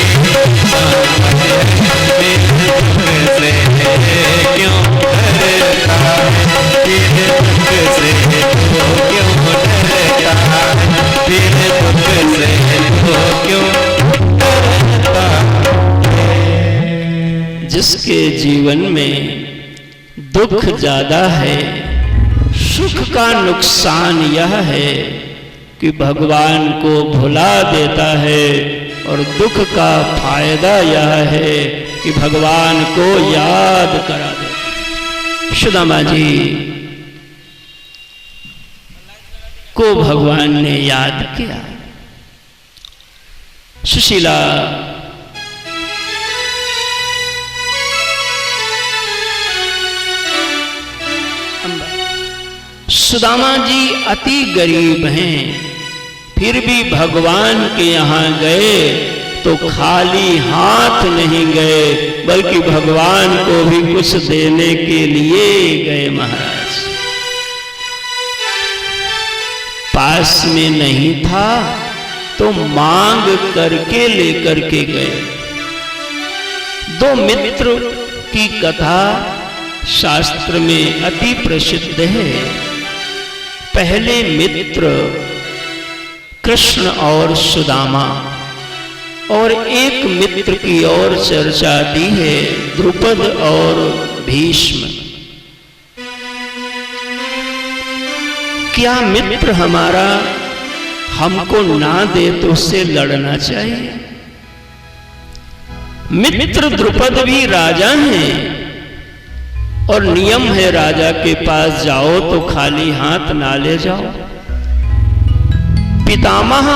संपत्ति है। दुख से क्यों डरता है, फिर दुख से वो क्यों डरता है, फिर दुख से वो क्यों डरता है। जिसके जीवन में दुख ज्यादा है, सुख का नुकसान यह है कि भगवान को भुला देता है, और दुख का फायदा यह है कि भगवान को याद करा देता। सुदामा जी को भगवान ने याद किया। सुशीला सुदामा जी अति गरीब हैं, फिर भी भगवान के यहाँ गए तो खाली हाथ नहीं गए, बल्कि भगवान को भी कुछ देने के लिए गए। महाराज पास में नहीं था तो मांग करके लेकर के गए। दो मित्र की कथा शास्त्र में अति प्रसिद्ध है। पहले मित्र कृष्ण और सुदामा, और एक मित्र की और चर्चा दी है, द्रुपद और भीष्म। क्या मित्र हमारा हमको ना दे तो उससे लड़ना चाहिए? मित्र द्रुपद भी राजा हैं, और नियम है राजा के पास जाओ तो खाली हाथ ना ले जाओ। पितामह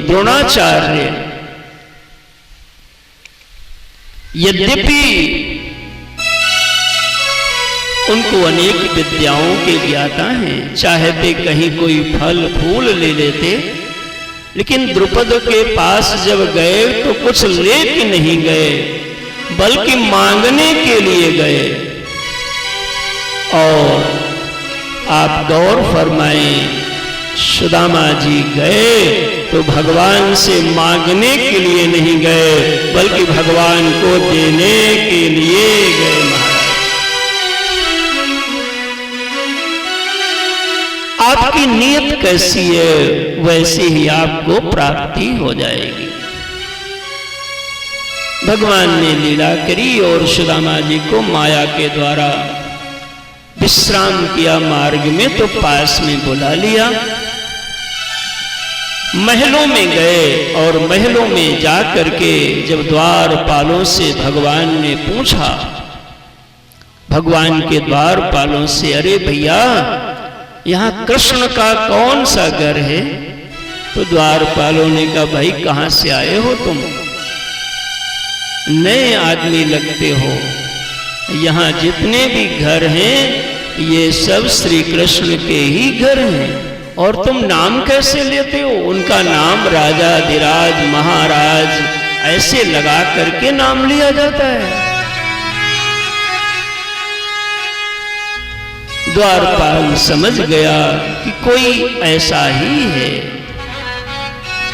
द्रोणाचार्य यद्यपि उनको अनेक विद्याओं के ज्ञाता हैं। चाहते कहीं कोई फल फूल ले लेते, लेकिन द्रुपद के पास जब गए तो कुछ लेके नहीं गए, बल्कि मांगने के लिए गए। और आप गौर फरमाएं, सुदामा जी गए तो भगवान से मांगने के लिए नहीं गए, बल्कि भगवान को देने के लिए गए। महाराज, आपकी नीयत कैसी है वैसी ही आपको प्राप्ति हो जाएगी। भगवान ने लीला करी और सुदामा जी को माया के द्वारा विश्राम किया। मार्ग में तो पास में बुला लिया, महलों में गए और महलों में जा करके जब द्वारपालों से भगवान ने पूछा, भगवान के द्वारपालों से, अरे भैया यहाँ कृष्ण का कौन सा घर है? तो द्वारपालों ने कहा, भाई कहां से आए हो तुम? नए आदमी लगते हो। यहाँ जितने भी घर हैं ये सब श्री कृष्ण के ही घर हैं। और तुम नाम कैसे लेते हो? उनका नाम राजाधिराज महाराज ऐसे लगा करके नाम लिया जाता है। द्वारपाल समझ गया कि कोई ऐसा ही है।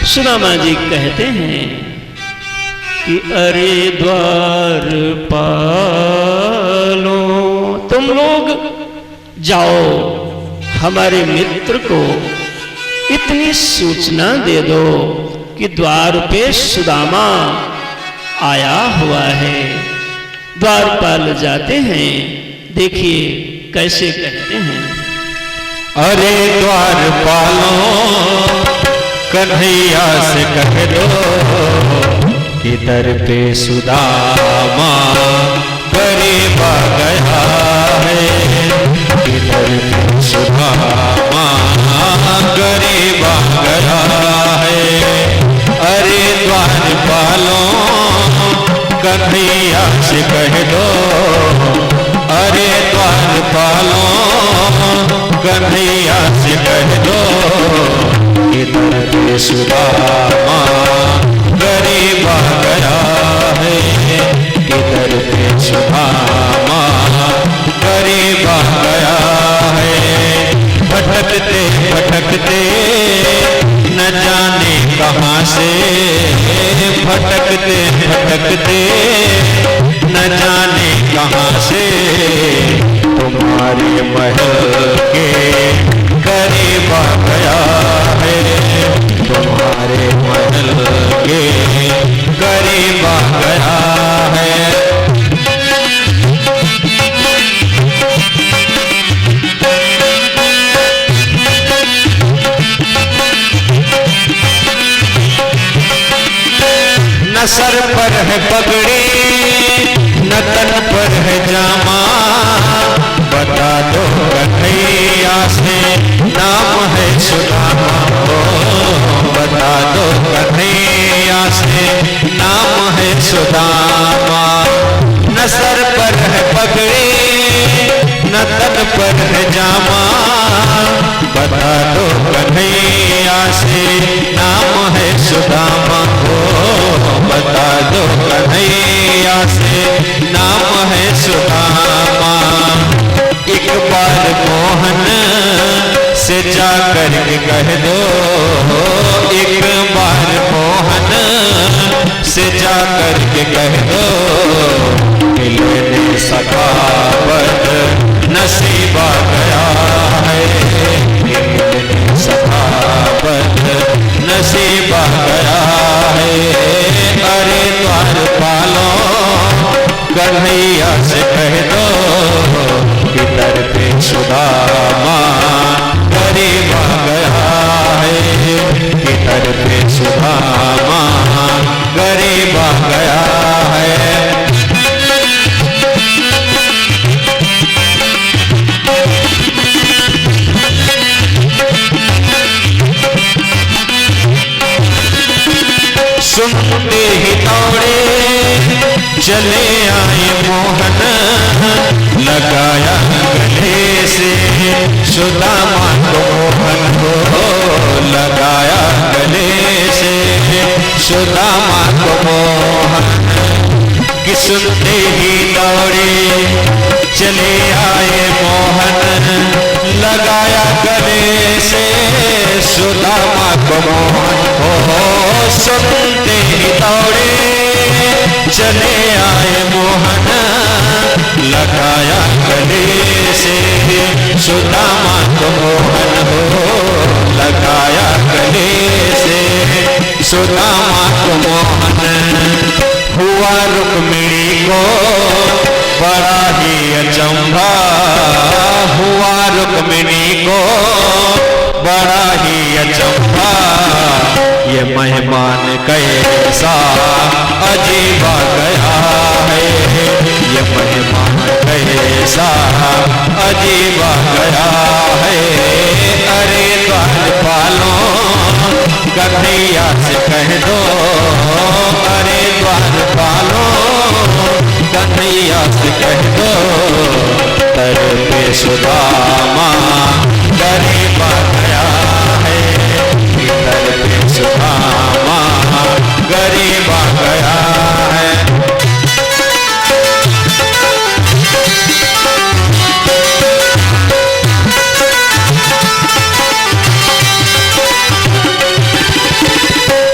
सुदामा जी कहते हैं कि अरे द्वारपालो, तुम लोग जाओ हमारे मित्र को इतनी सूचना दे दो कि द्वार पे सुदामा आया हुआ है। द्वारपाल जाते हैं, देखिए कैसे कहते हैं। अरे द्वारपालों, कन्हैया से कह दो कि दर पे सुदामा गरीब आ गया है, कि दर पे सुदामा गरीब आ गया है। अरे द्वारपालों, कन्हैया से कह दो, अरे द्वारपालों, कन्हैया से कह दो कि दर पे सुदामा गरीब आ गया है, कि दर पे सुदामा गरीब आ गया है। भटकते भटकते न जाने कहाँ से, भटकते भटकते न जाने कहाँ से तुम्हारे महल के करीब आ गया है, तुम्हारे महल के करीब आ गया है। न सर पर है पगड़ी, न तन पर है जामा, बता दो कन्हैया से नाम है सुदामा, बता दो कन्हैया से नाम है सुदामा। न सर पर है पगड़ी, न तन पर है जामा, बता दो कन्हैया से नाम है सुदामा, बता दो कन्हैया से नाम है सुदामा। एक बार मोहन से जा करके कह दो, एक बार मोहन से जा करके कह दो, मिलने सखावत नसीब आ गया है, मिलने सखावत नसीब आ गया है। अरे द्वारपालों, कन्हैया से कह दो कि दर पे सुदामा गरीब आ गया है, कि दर पे सुदामा गरीब आ गया है। सुनते ही दौड़े चले आए मोहन, लगाया सुदामा को मोहन को लगाया गले से, सुदामा को मोहन कि सुनते ही दौड़े चले आए मोहन, लगाया गले से सुदामा को मोहन को, सुनते ही दौड़े चले आए मोहन, लगाया गले से सुदामा को मोहन हो, लगाया गले से सुदामा को मोहन। हुआ रुक्मिणी को बड़ा ही अचंभा, हुआ रुक्मिणी को बड़ा ही अचंभा, ये मेहमान कैसा अजीबा गया है, ये मेहमान कैसा अजीबा गया है। अरे द्वारपालों कन्हैया से कह दो, अरे द्वारपालों कन्हैया से कह दो, तर पे सुदामा गरीबा गया है, तर पे सुदामा गरीबा गया है।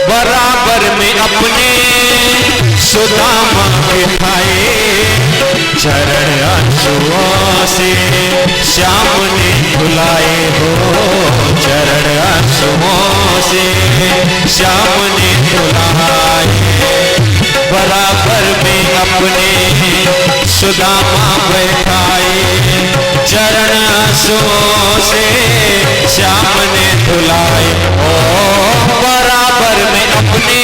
बराबर में अपने सुदामा बिठाए, चरण आंसुओं से श्याम ने धुलाए हो, चरण आंसुओं से श्याम ने धुलाए। बराबर में अपने सुदामा बैठाए, चरण आंसुओं से श्याम ने धुलाए। ओ बराबर में अपने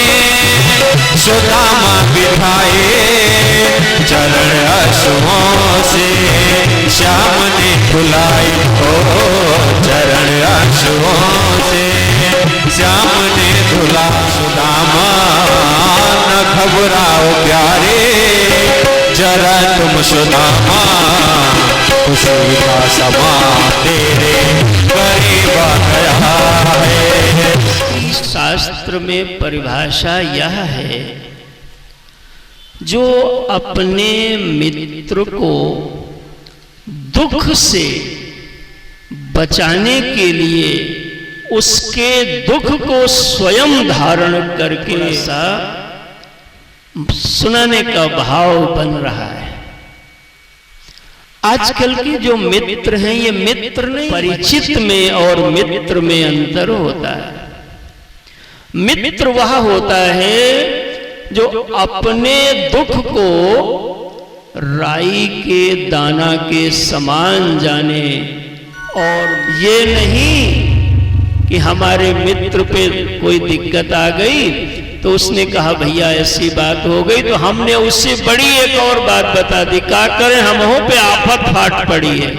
सुदामा बिठाए, चरण आंसुओं से श्याम ने धुलाए। ओ चरण आंसुओं से श्याम ने धुला। सुदामा न घबराओ प्यारे, जरा तुम सुदामा, खुशी का समा तेरे करीब आ गया है। शास्त्र में परिभाषा यह है, जो अपने मित्र को दुख से बचाने के लिए उसके दुख को स्वयं धारण करके ऐसा सुनाने का भाव बन रहा है। आजकल के जो मित्र हैं, ये मित्र नहीं, परिचित में और मित्र में अंतर होता है। मित्र वह होता है जो अपने दुख को राई के दाना के समान जाने, और ये नहीं कि हमारे मित्र पे कोई दिक्कत आ गई तो उसने कहा भैया ऐसी बात हो गई, तो हमने उससे बड़ी एक और बात बता दी, क्या करें हम पे आफत फाट पड़ी है।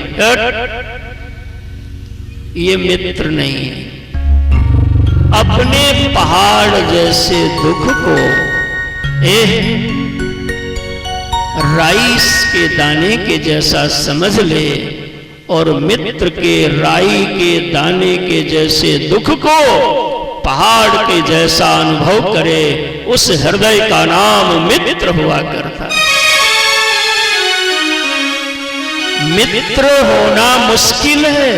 ये मित्र नहीं है। अपने पहाड़ जैसे दुख को राइस के दाने के जैसा समझ ले, और मित्र के राई के दाने के जैसे दुख को पहाड़ के जैसा अनुभव करे, उस हृदय का नाम मित्र हुआ करता। मित्र होना मुश्किल है,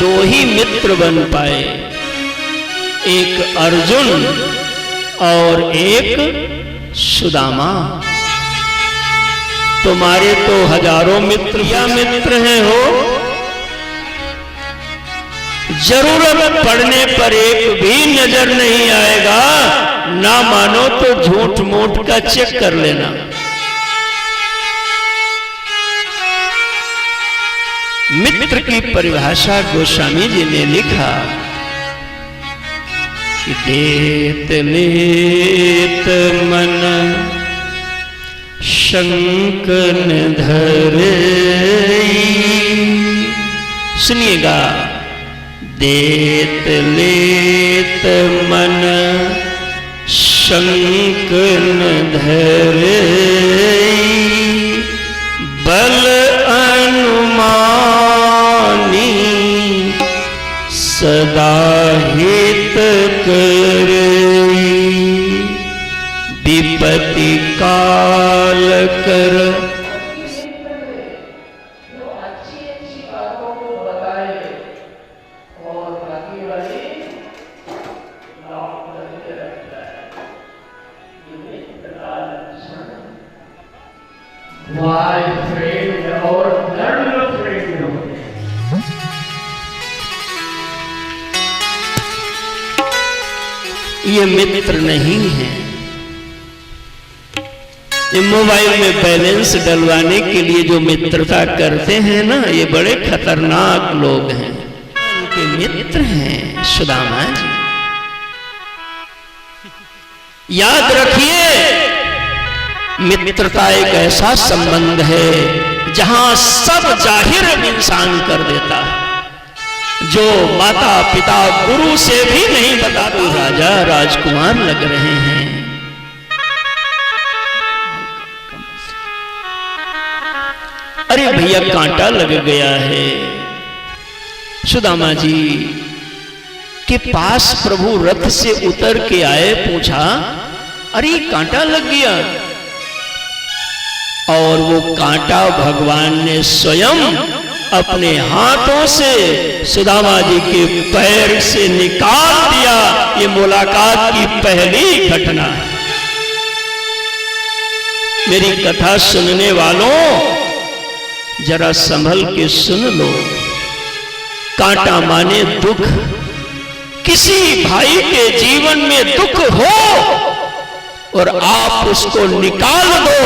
दो ही मित्र बन पाए, एक अर्जुन और एक सुदामा। तुम्हारे तो हजारों मित्र या मित्र हैं हो, जरूरत पड़ने पर एक भी नजर नहीं आएगा, ना मानो तो झूठ मूठ का चेक कर लेना। मित्र की परिभाषा गोस्वामी जी ने लिखा कि देत लेत मन शंकन धरे। सुनिएगा, देत लेत मन शंकन धरे, बल अन निकाल कर। ये मित्र नहीं है। ये मोबाइल में बैलेंस डलवाने के लिए जो मित्रता करते हैं ना, ये बड़े खतरनाक लोग हैं। उनके मित्र हैं सुदामा जी। याद रखिए, मित्रता एक ऐसा संबंध है जहां सब जाहिर इंसान कर देता है, जो माता पिता गुरु से भी नहीं बताता। राजा राजकुमार लग रहे हैं। अरे भैया, कांटा लग गया है। सुदामा जी के पास प्रभु रथ से उतर के आए, पूछा, अरे कांटा लग गया। और वो कांटा भगवान ने स्वयं अपने हाथों से सुदामा जी के पैर से निकाल दिया। ये मुलाकात की पहली घटना है। मेरी कथा सुनने वालों, जरा संभल के सुन लो। कांटा माने दुख। किसी भाई के जीवन में दुख हो और आप उसको निकाल दो,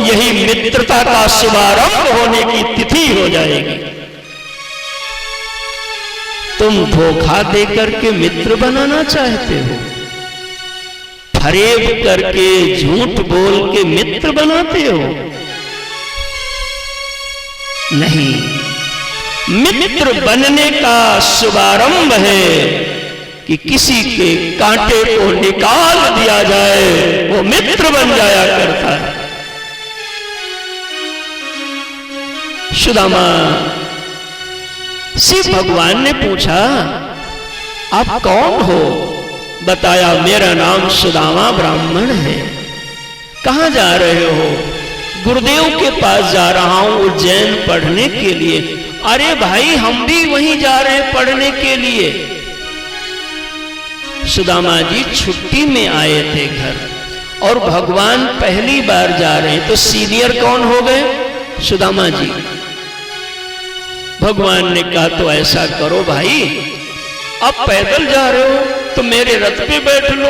यही मित्रता का शुभारंभ होने की तिथि हो जाएगी। तुम धोखा देकर के मित्र बनाना चाहते हो, फरेब करके झूठ बोल के मित्र बनाते हो। नहीं, मित्र बनने का शुभारंभ है कि किसी के कांटे को निकाल दिया जाए, वो मित्र बन जाया करता है। सुदामा से भगवान ने पूछा, आप कौन हो? बताया, मेरा नाम सुदामा ब्राह्मण है। कहां जा रहे हो? गुरुदेव के पास जा रहा हूं उज्जैन पढ़ने के लिए। अरे भाई, हम भी वहीं जा रहे हैं पढ़ने के लिए। सुदामा जी छुट्टी में आए थे घर, और भगवान पहली बार जा रहे हैं, तो सीनियर कौन हो गए? सुदामा जी। भगवान ने कहा, तो ऐसा करो भाई, अब पैदल जा रहे हो तो मेरे रथ पे बैठ लो।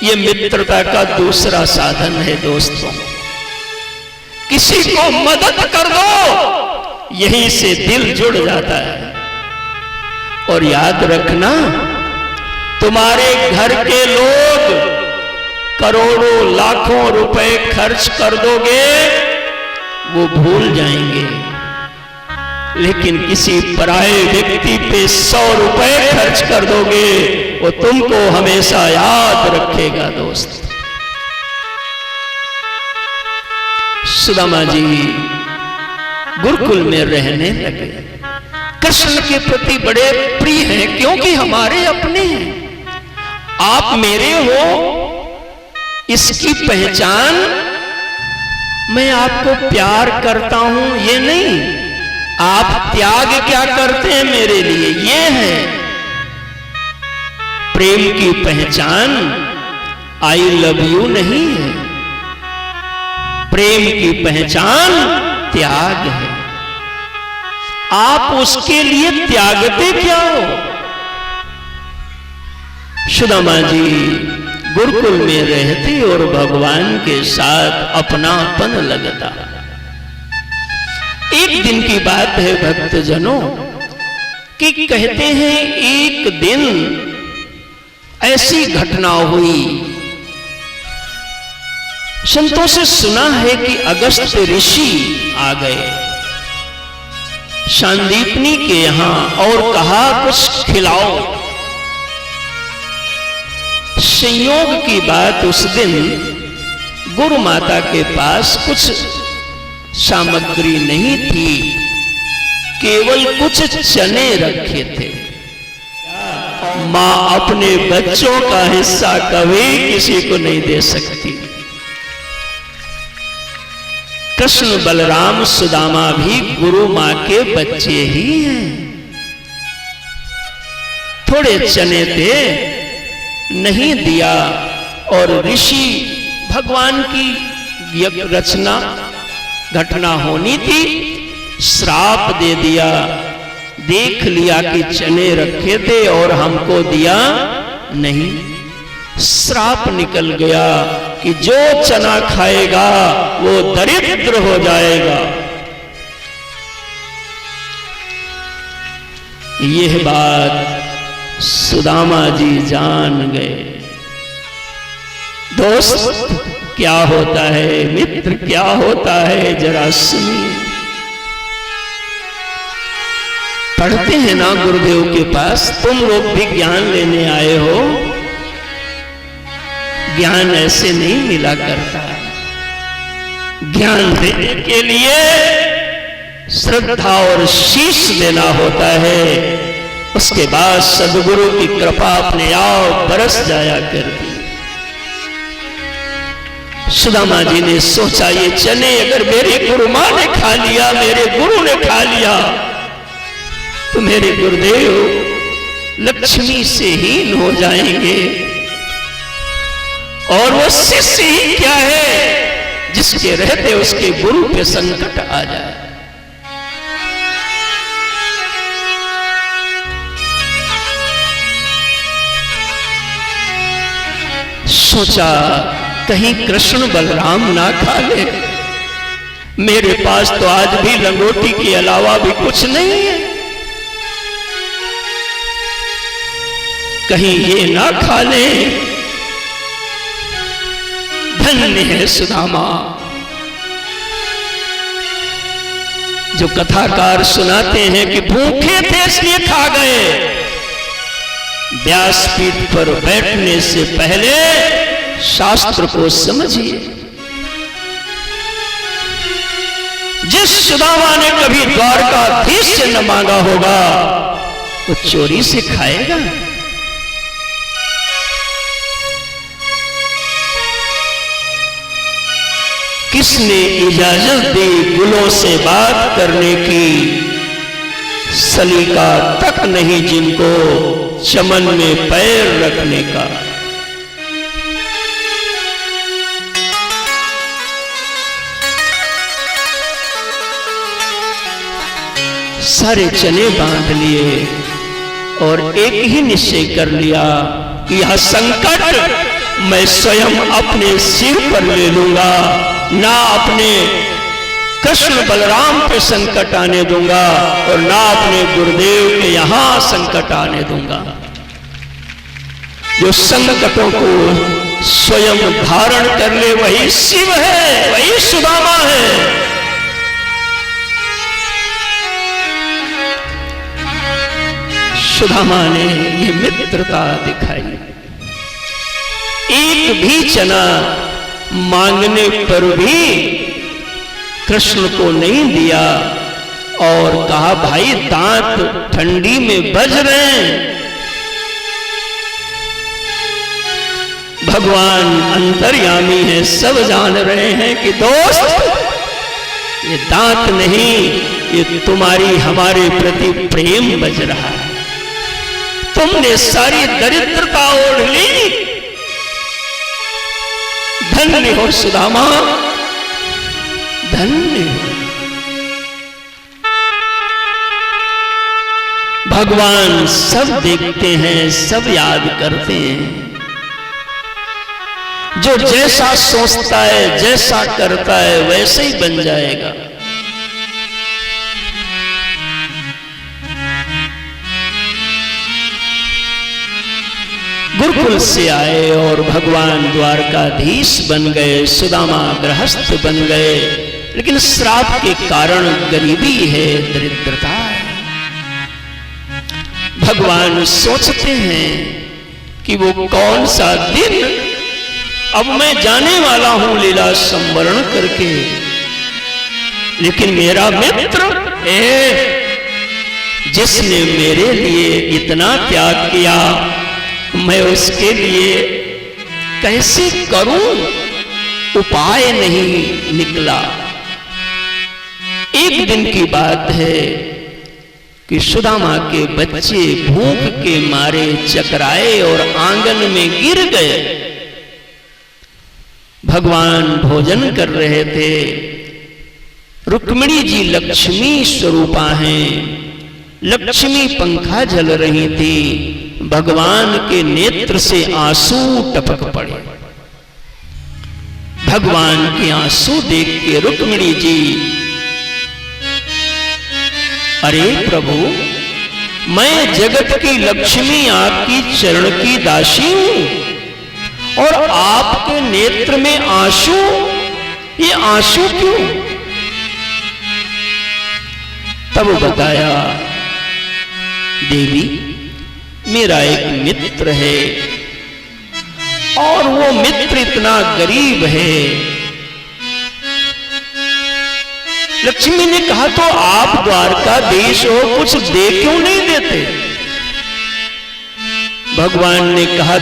ये मित्रता का दूसरा साधन है दोस्तों। किसी को मदद कर दो, यहीं से दिल जुड़ जाता है। और याद रखना, तुम्हारे घर के लोग करोड़ों लाखों रुपए खर्च कर दोगे, वो भूल जाएंगे, लेकिन किसी पराये व्यक्ति पे 100 रुपए खर्च कर दोगे, वो तुमको हमेशा याद रखेगा दोस्त। सुदामा जी गुरुकुल में रहने लगे। कृष्ण के प्रति बड़े प्रिय हैं, क्योंकि हमारे अपने हैं। आप मेरे हो, इसकी पहचान मैं आपको प्यार करता हूं ये नहीं, आप त्याग क्या करते हैं मेरे लिए, ये है प्रेम की पहचान। आई लव यू नहीं है, प्रेम की पहचान त्याग है। आप उसके लिए त्यागते क्या हो? सुदामा जी गुरुकुल में रहते और भगवान के साथ अपनापन लगता। एक दिन की बात है भक्तजनों, कि कहते हैं एक दिन ऐसी घटना हुई। संतों से सुना है कि अगस्त ऋषि आ गए शांदीपनी के यहां और कहा, कुछ खिलाओ। संयोग की बात, उस दिन गुरु माता के पास कुछ सामग्री नहीं थी, केवल कुछ चने रखे थे। मां अपने बच्चों का हिस्सा कभी किसी को नहीं दे सकती। कृष्ण बलराम सुदामा भी गुरु मां के बच्चे ही हैं। थोड़े चने थे, नहीं दिया, और ऋषि भगवान की रचना घटना होनी थी, श्राप दे दिया। देख लिया कि चने रखे थे और हमको दिया नहीं, श्राप निकल गया कि जो चना खाएगा वो दरिद्र हो जाएगा। यह बात सुदामा जी जान गए। दोस्त क्या होता है, मित्र क्या होता है, जरा सुनिए। पढ़ते हैं ना गुरुदेव के पास, तुम लोग भी ज्ञान लेने आए हो। ज्ञान ऐसे नहीं मिला करता। ज्ञान देने के लिए श्रद्धा और शीश देना होता है, उसके बाद सदगुरु की कृपा अपने आप बरस जाया करती। सुदामा जी ने सोचा, ये चने अगर मेरी गुरु मां ने खा लिया, मेरे गुरु ने खा लिया, तो मेरे गुरुदेव लक्ष्मी से हीन हो जाएंगे। और वो शिष्य ही क्या है जिसके रहते उसके गुरु पे संकट आ जाए। सोचा कहीं कृष्ण बलराम ना खा ले, मेरे पास तो आज भी लंगोटी के अलावा भी कुछ नहीं है, कहीं ये ना खा ले। धन्य है सुदामा, जो कथाकार सुनाते हैं कि भूखे थे इसलिए खा गए। व्यासपीठ पर बैठने से पहले शास्त्र को समझिए। जिस सुदामा ने कभी द्वारकाधीश से न मांगा होगा वो चोरी से खाएगा। किसने इजाजत दी गुलों से बात करने की, सलीका तक नहीं जिनको चमन में पैर रखने का। सारे चने बांध लिए और एक ही निश्चय कर लिया कि यह संकट मैं स्वयं अपने सिर पर ले लूंगा, ना अपने कृष्ण बलराम पे संकट आने दूंगा और ना अपने गुरुदेव के यहां संकट आने दूंगा। जो संकटों को स्वयं धारण कर ले वही शिव है, वही सुदामा है। सुदामा ने ये मित्रता दिखाई। एक भी चना मांगने पर भी कृष्ण को नहीं दिया और कहा भाई दांत ठंडी में बज रहे हैं। भगवान अंतर्यामी है, सब जान रहे हैं कि दोस्त ये दांत नहीं, ये तुम्हारी हमारे प्रति प्रेम बज रहा है। तुमने सारी दरिद्रता ओढ़ ली। धन्य हो सुदामा, धन्य हो। भगवान सब देखते हैं, सब याद करते हैं। जो जैसा सोचता है, जैसा करता है, वैसे ही बन जाएगा। गुरुकुल से आए और भगवान द्वारकाधीश बन गए, सुदामा गृहस्थ बन गए। लेकिन श्राप के कारण गरीबी है, दरिद्रता है। भगवान सोचते हैं कि वो कौन सा दिन, अब मैं जाने वाला हूं लीला संवरण करके, लेकिन मेरा मित्र जिसने मेरे लिए इतना त्याग किया, मैं उसके लिए कैसे करूं, उपाय नहीं निकला। एक दिन की बात है कि सुदामा के बच्चे भूख के मारे चकराए और आंगन में गिर गए। भगवान भोजन कर रहे थे। रुक्मिणी जी लक्ष्मी स्वरूपा हैं। लक्ष्मी पंखा झल रही थी। भगवान के नेत्र से आंसू टपक पड़े। भगवान के आंसू देख के रुक्मिणी जी, अरे प्रभु, मैं जगत की लक्ष्मी आपकी चरण की दासी हूं और आपके नेत्र में आंसू, ये आंसू क्यों? तब बताया, देवी, मेरा एक मित्र है और वो मित्र इतना गरीब है। लक्ष्मी ने कहा, तो आप द्वारकाधीश हो, कुछ दे क्यों नहीं देते? भगवान ने कहा,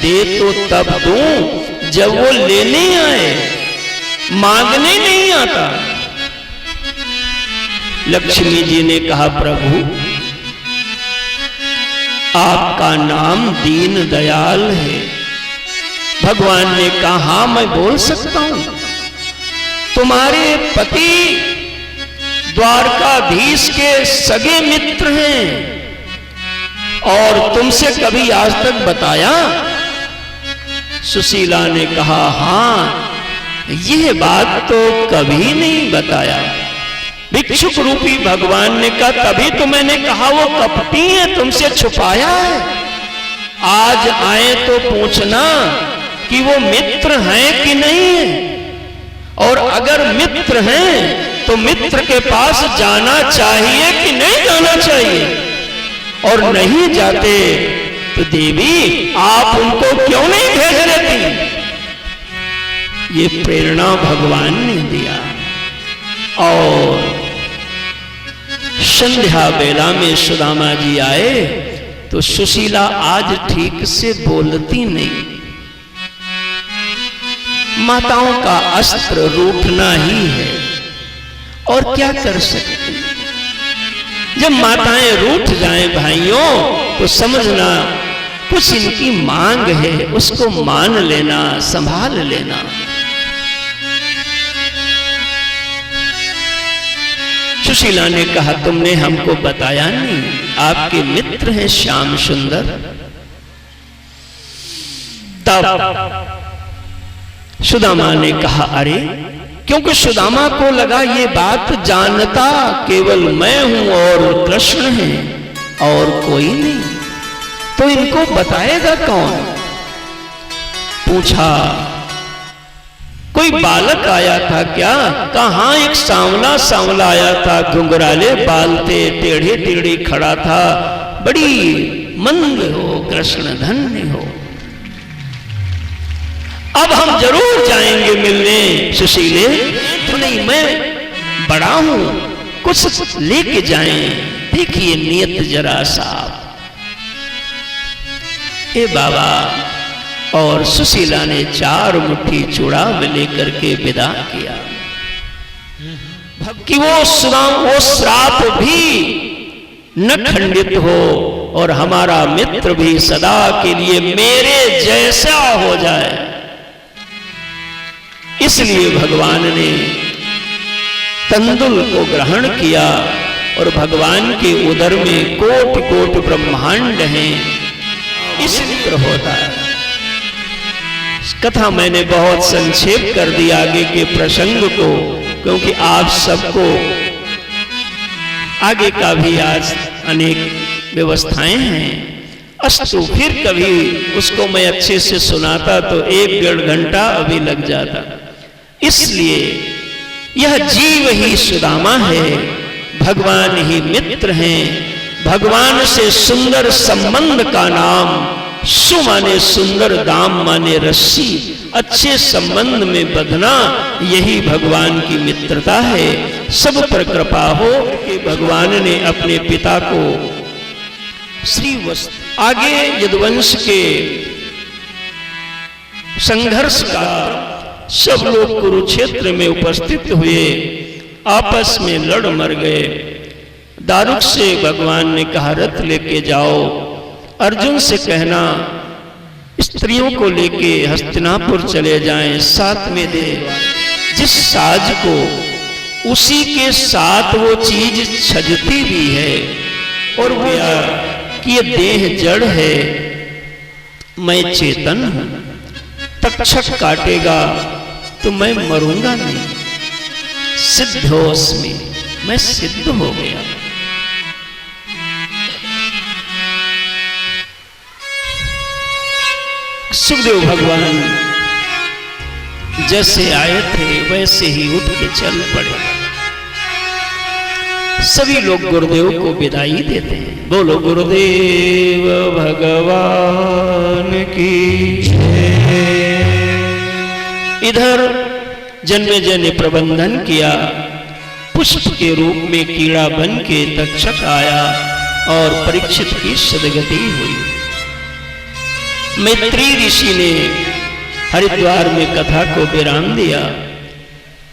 दे तो तब दूं जब वो लेने आए, मांगने नहीं आता। लक्ष्मी जी ने कहा, प्रभु, आपका नाम दीन दयाल है। भगवान ने कहा, हाँ, मैं बोल सकता हूं। तुम्हारे पति द्वारकाधीश के सगे मित्र हैं और तुमसे कभी आज तक बताया? सुशीला ने कहा, हां, यह बात तो कभी नहीं बताया। भिक्षुक रूपी भगवान ने कहा, तभी तो मैंने कहा वो कपटी है, तुमसे छुपाया है। आज आए तो पूछना कि वो मित्र हैं कि नहीं है, और अगर मित्र हैं तो मित्र के पास जाना चाहिए कि नहीं जाना चाहिए, और नहीं जाते तो देवी आप उनको क्यों नहीं भेज देती? ये प्रेरणा भगवान ने दिया। और संध्या बेला में सुदामा जी आए तो सुशीला आज ठीक से बोलती नहीं। माताओं का अस्त्र रूठना ही है, और क्या कर सकते? जब माताएं रूठ जाएं भाइयों, तो समझना कुछ इनकी मांग है, उसको मान लेना, संभाल लेना। सुशीला ने कहा, तुमने हमको बताया नहीं, आपके मित्र हैं श्याम सुंदर। तब सुदामा ने कहा, अरे, क्योंकि सुदामा को लगा ये बात जानता केवल मैं हूं और कृष्ण है और कोई नहीं, तो इनको बताएगा कौन? पूछा, कोई बालक आया था क्या? कहां? एक सांवला सांवला आया था, घुंघराले बाल थे, टेढ़े टेढ़े खड़ा था, बड़ी मंद हो, कृष्ण धन्य हो। अब हम जरूर जाएंगे मिलने सुशीले। तो नहीं, मैं बड़ा हूं, कुछ लेके जाएं। देखिए नियत जरा साफ। ए बाबा, और सुशीला ने 4 मुट्ठी चूड़ा लेकर के विदा किया कि वो श्राप भी न खंडित हो और हमारा मित्र भी सदा के लिए मेरे जैसा हो जाए। इसलिए भगवान ने तंदुल को ग्रहण किया, और भगवान के उदर में कोट कोट ब्रह्मांड हैं, इसलिए होता है। कथा मैंने बहुत संक्षेप कर दी आगे के प्रसंग को, क्योंकि आप सबको आगे का भी आज अनेक व्यवस्थाएं हैं। अस्तु, फिर कभी उसको मैं अच्छे से सुनाता तो 1-1.5 घंटा अभी लग जाता। इसलिए यह जीव ही सुदामा है, भगवान ही मित्र हैं। भगवान से सुंदर संबंध का नाम सु माने सुंदर, दाम माने रस्सी, अच्छे संबंध में बंधना, यही भगवान की मित्रता है। सब पर कृपा हो कि भगवान ने अपने पिता को श्रीवत्स आगे यदुवंश के संघर्ष का सब लोग कुरुक्षेत्र में उपस्थित हुए आपस में लड़ मर गए। दारुक से भगवान ने कहा रथ लेके जाओ, अर्जुन से कहना स्त्रियों को लेके हस्तिनापुर चले जाएं, साथ में दे जिस साज को उसी के साथ वो चीज छजती भी है। और भैया कि ये देह जड़ है, मैं चेतन हूं, तक्षक काटेगा तो मैं मरूंगा नहीं। सिद्धोस्मि, मैं सिद्ध हो गया। सुखदेव भगवान जैसे आए थे वैसे ही उठ के चल पड़े। सभी लोग गुरुदेव को विदाई देते हैं। बोलो गुरुदेव भगवान की जय। इधर जन्मेजय ने प्रबंधन किया, पुष्प के रूप में कीड़ा बन के तक्षक आया और परीक्षित की सदगति हुई। मैत्री ऋषि ने हरिद्वार में कथा को विराम दिया।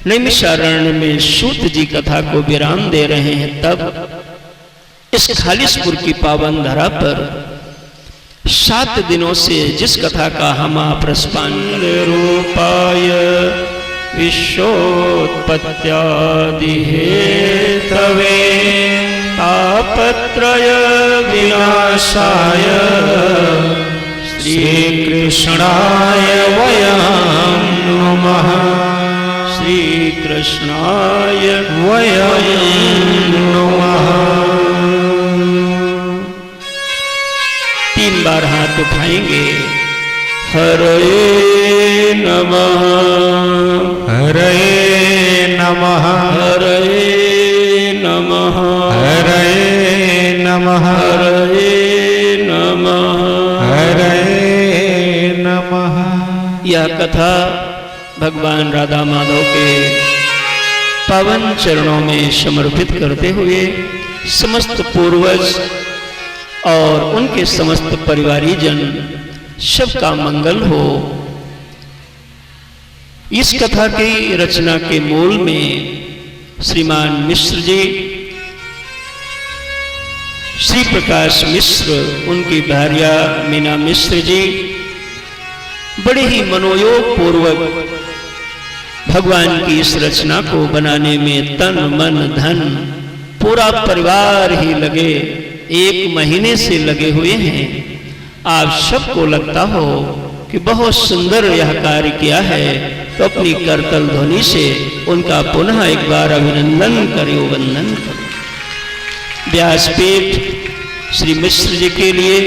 नैमिषारण्य में सूत जी कथा को विराम दे रहे हैं। तब इस खालिसपुर की पावन धरा पर 7 दिनों से जिस कथा का हम आप रसपान रूपाय विश्वोत्पत्त्यादि हेतवे तापत्रय विनाशाय श्री कृष्णाय वयं नमः। श्री कृष्णाय वयं नमः। 3 बार हाथ उठाएंगे। हरे नमः, हरे नमः, हरे नमः, हरे नमः, हरे नमः, हरे नमः। यह कथा भगवान राधा माधव के पावन चरणों में समर्पित करते हुए समस्त पूर्वज और उनके समस्त परिवारीजन सबका मंगल हो। इस कथा की रचना के मूल में श्रीमान मिश्र जी, श्री प्रकाश मिश्र, उनकी भार्या मीना मिश्र जी बड़े ही मनोयोग पूर्वक भगवान की इस रचना को बनाने में तन मन धन पूरा परिवार ही लगे, 1 महीने से लगे हुए हैं। आप सबको लगता हो कि बहुत सुंदर यह कार्य किया है, तो अपनी करतल ध्वनि से उनका पुनः एक बार अभिनंदन करो, वंदन करो। व्यासपीठ श्री मिश्र जी के लिए,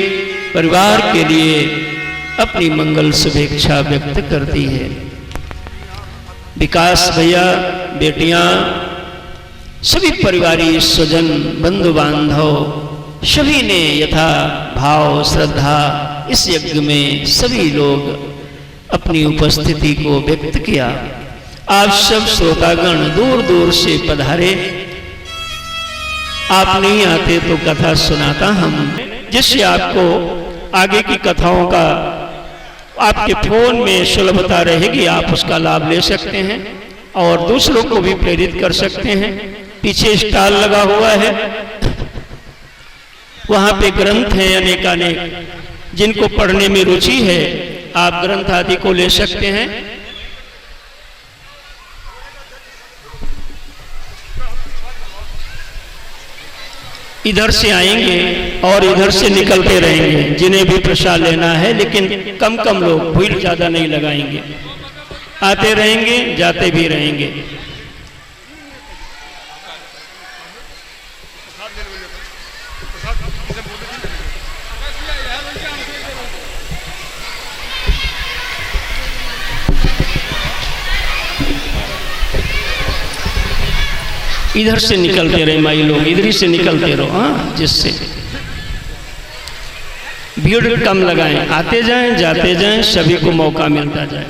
परिवार के लिए अपनी मंगल शुभेच्छा व्यक्त करती है। विकास भैया, बेटियां, सभी परिवारी स्वजन बंधु बांधव सभी ने यथा भाव श्रद्धा इस यज्ञ में सभी लोग अपनी उपस्थिति को व्यक्त किया। आप सब श्रोतागण दूर दूर से पधारे। आप नहीं आते तो कथा सुनाता हम, जिससे आपको आगे की कथाओं का आपके फोन में सुलभता रहेगी, आप उसका लाभ ले सकते हैं और दूसरों को भी प्रेरित कर सकते हैं। पीछे स्टॉल लगा हुआ है, वहां पे ग्रंथ हैं अनेकानेक, जिनको पढ़ने में रुचि है आप ग्रंथ आदि को ले सकते हैं। इधर से आएंगे और इधर से निकलते रहेंगे, जिन्हें भी प्रसाद लेना है, लेकिन कम कम लोग, भीड़ ज्यादा नहीं लगाएंगे। आते रहेंगे, जाते भी रहेंगे। इधर से निकलते रहे माई लोग, इधर ही से निकलते रहो। हाँ, जिससे भीड़ कम लगाएं, आते जाएं जाते जाएं, सभी को मौका मिलता जाए।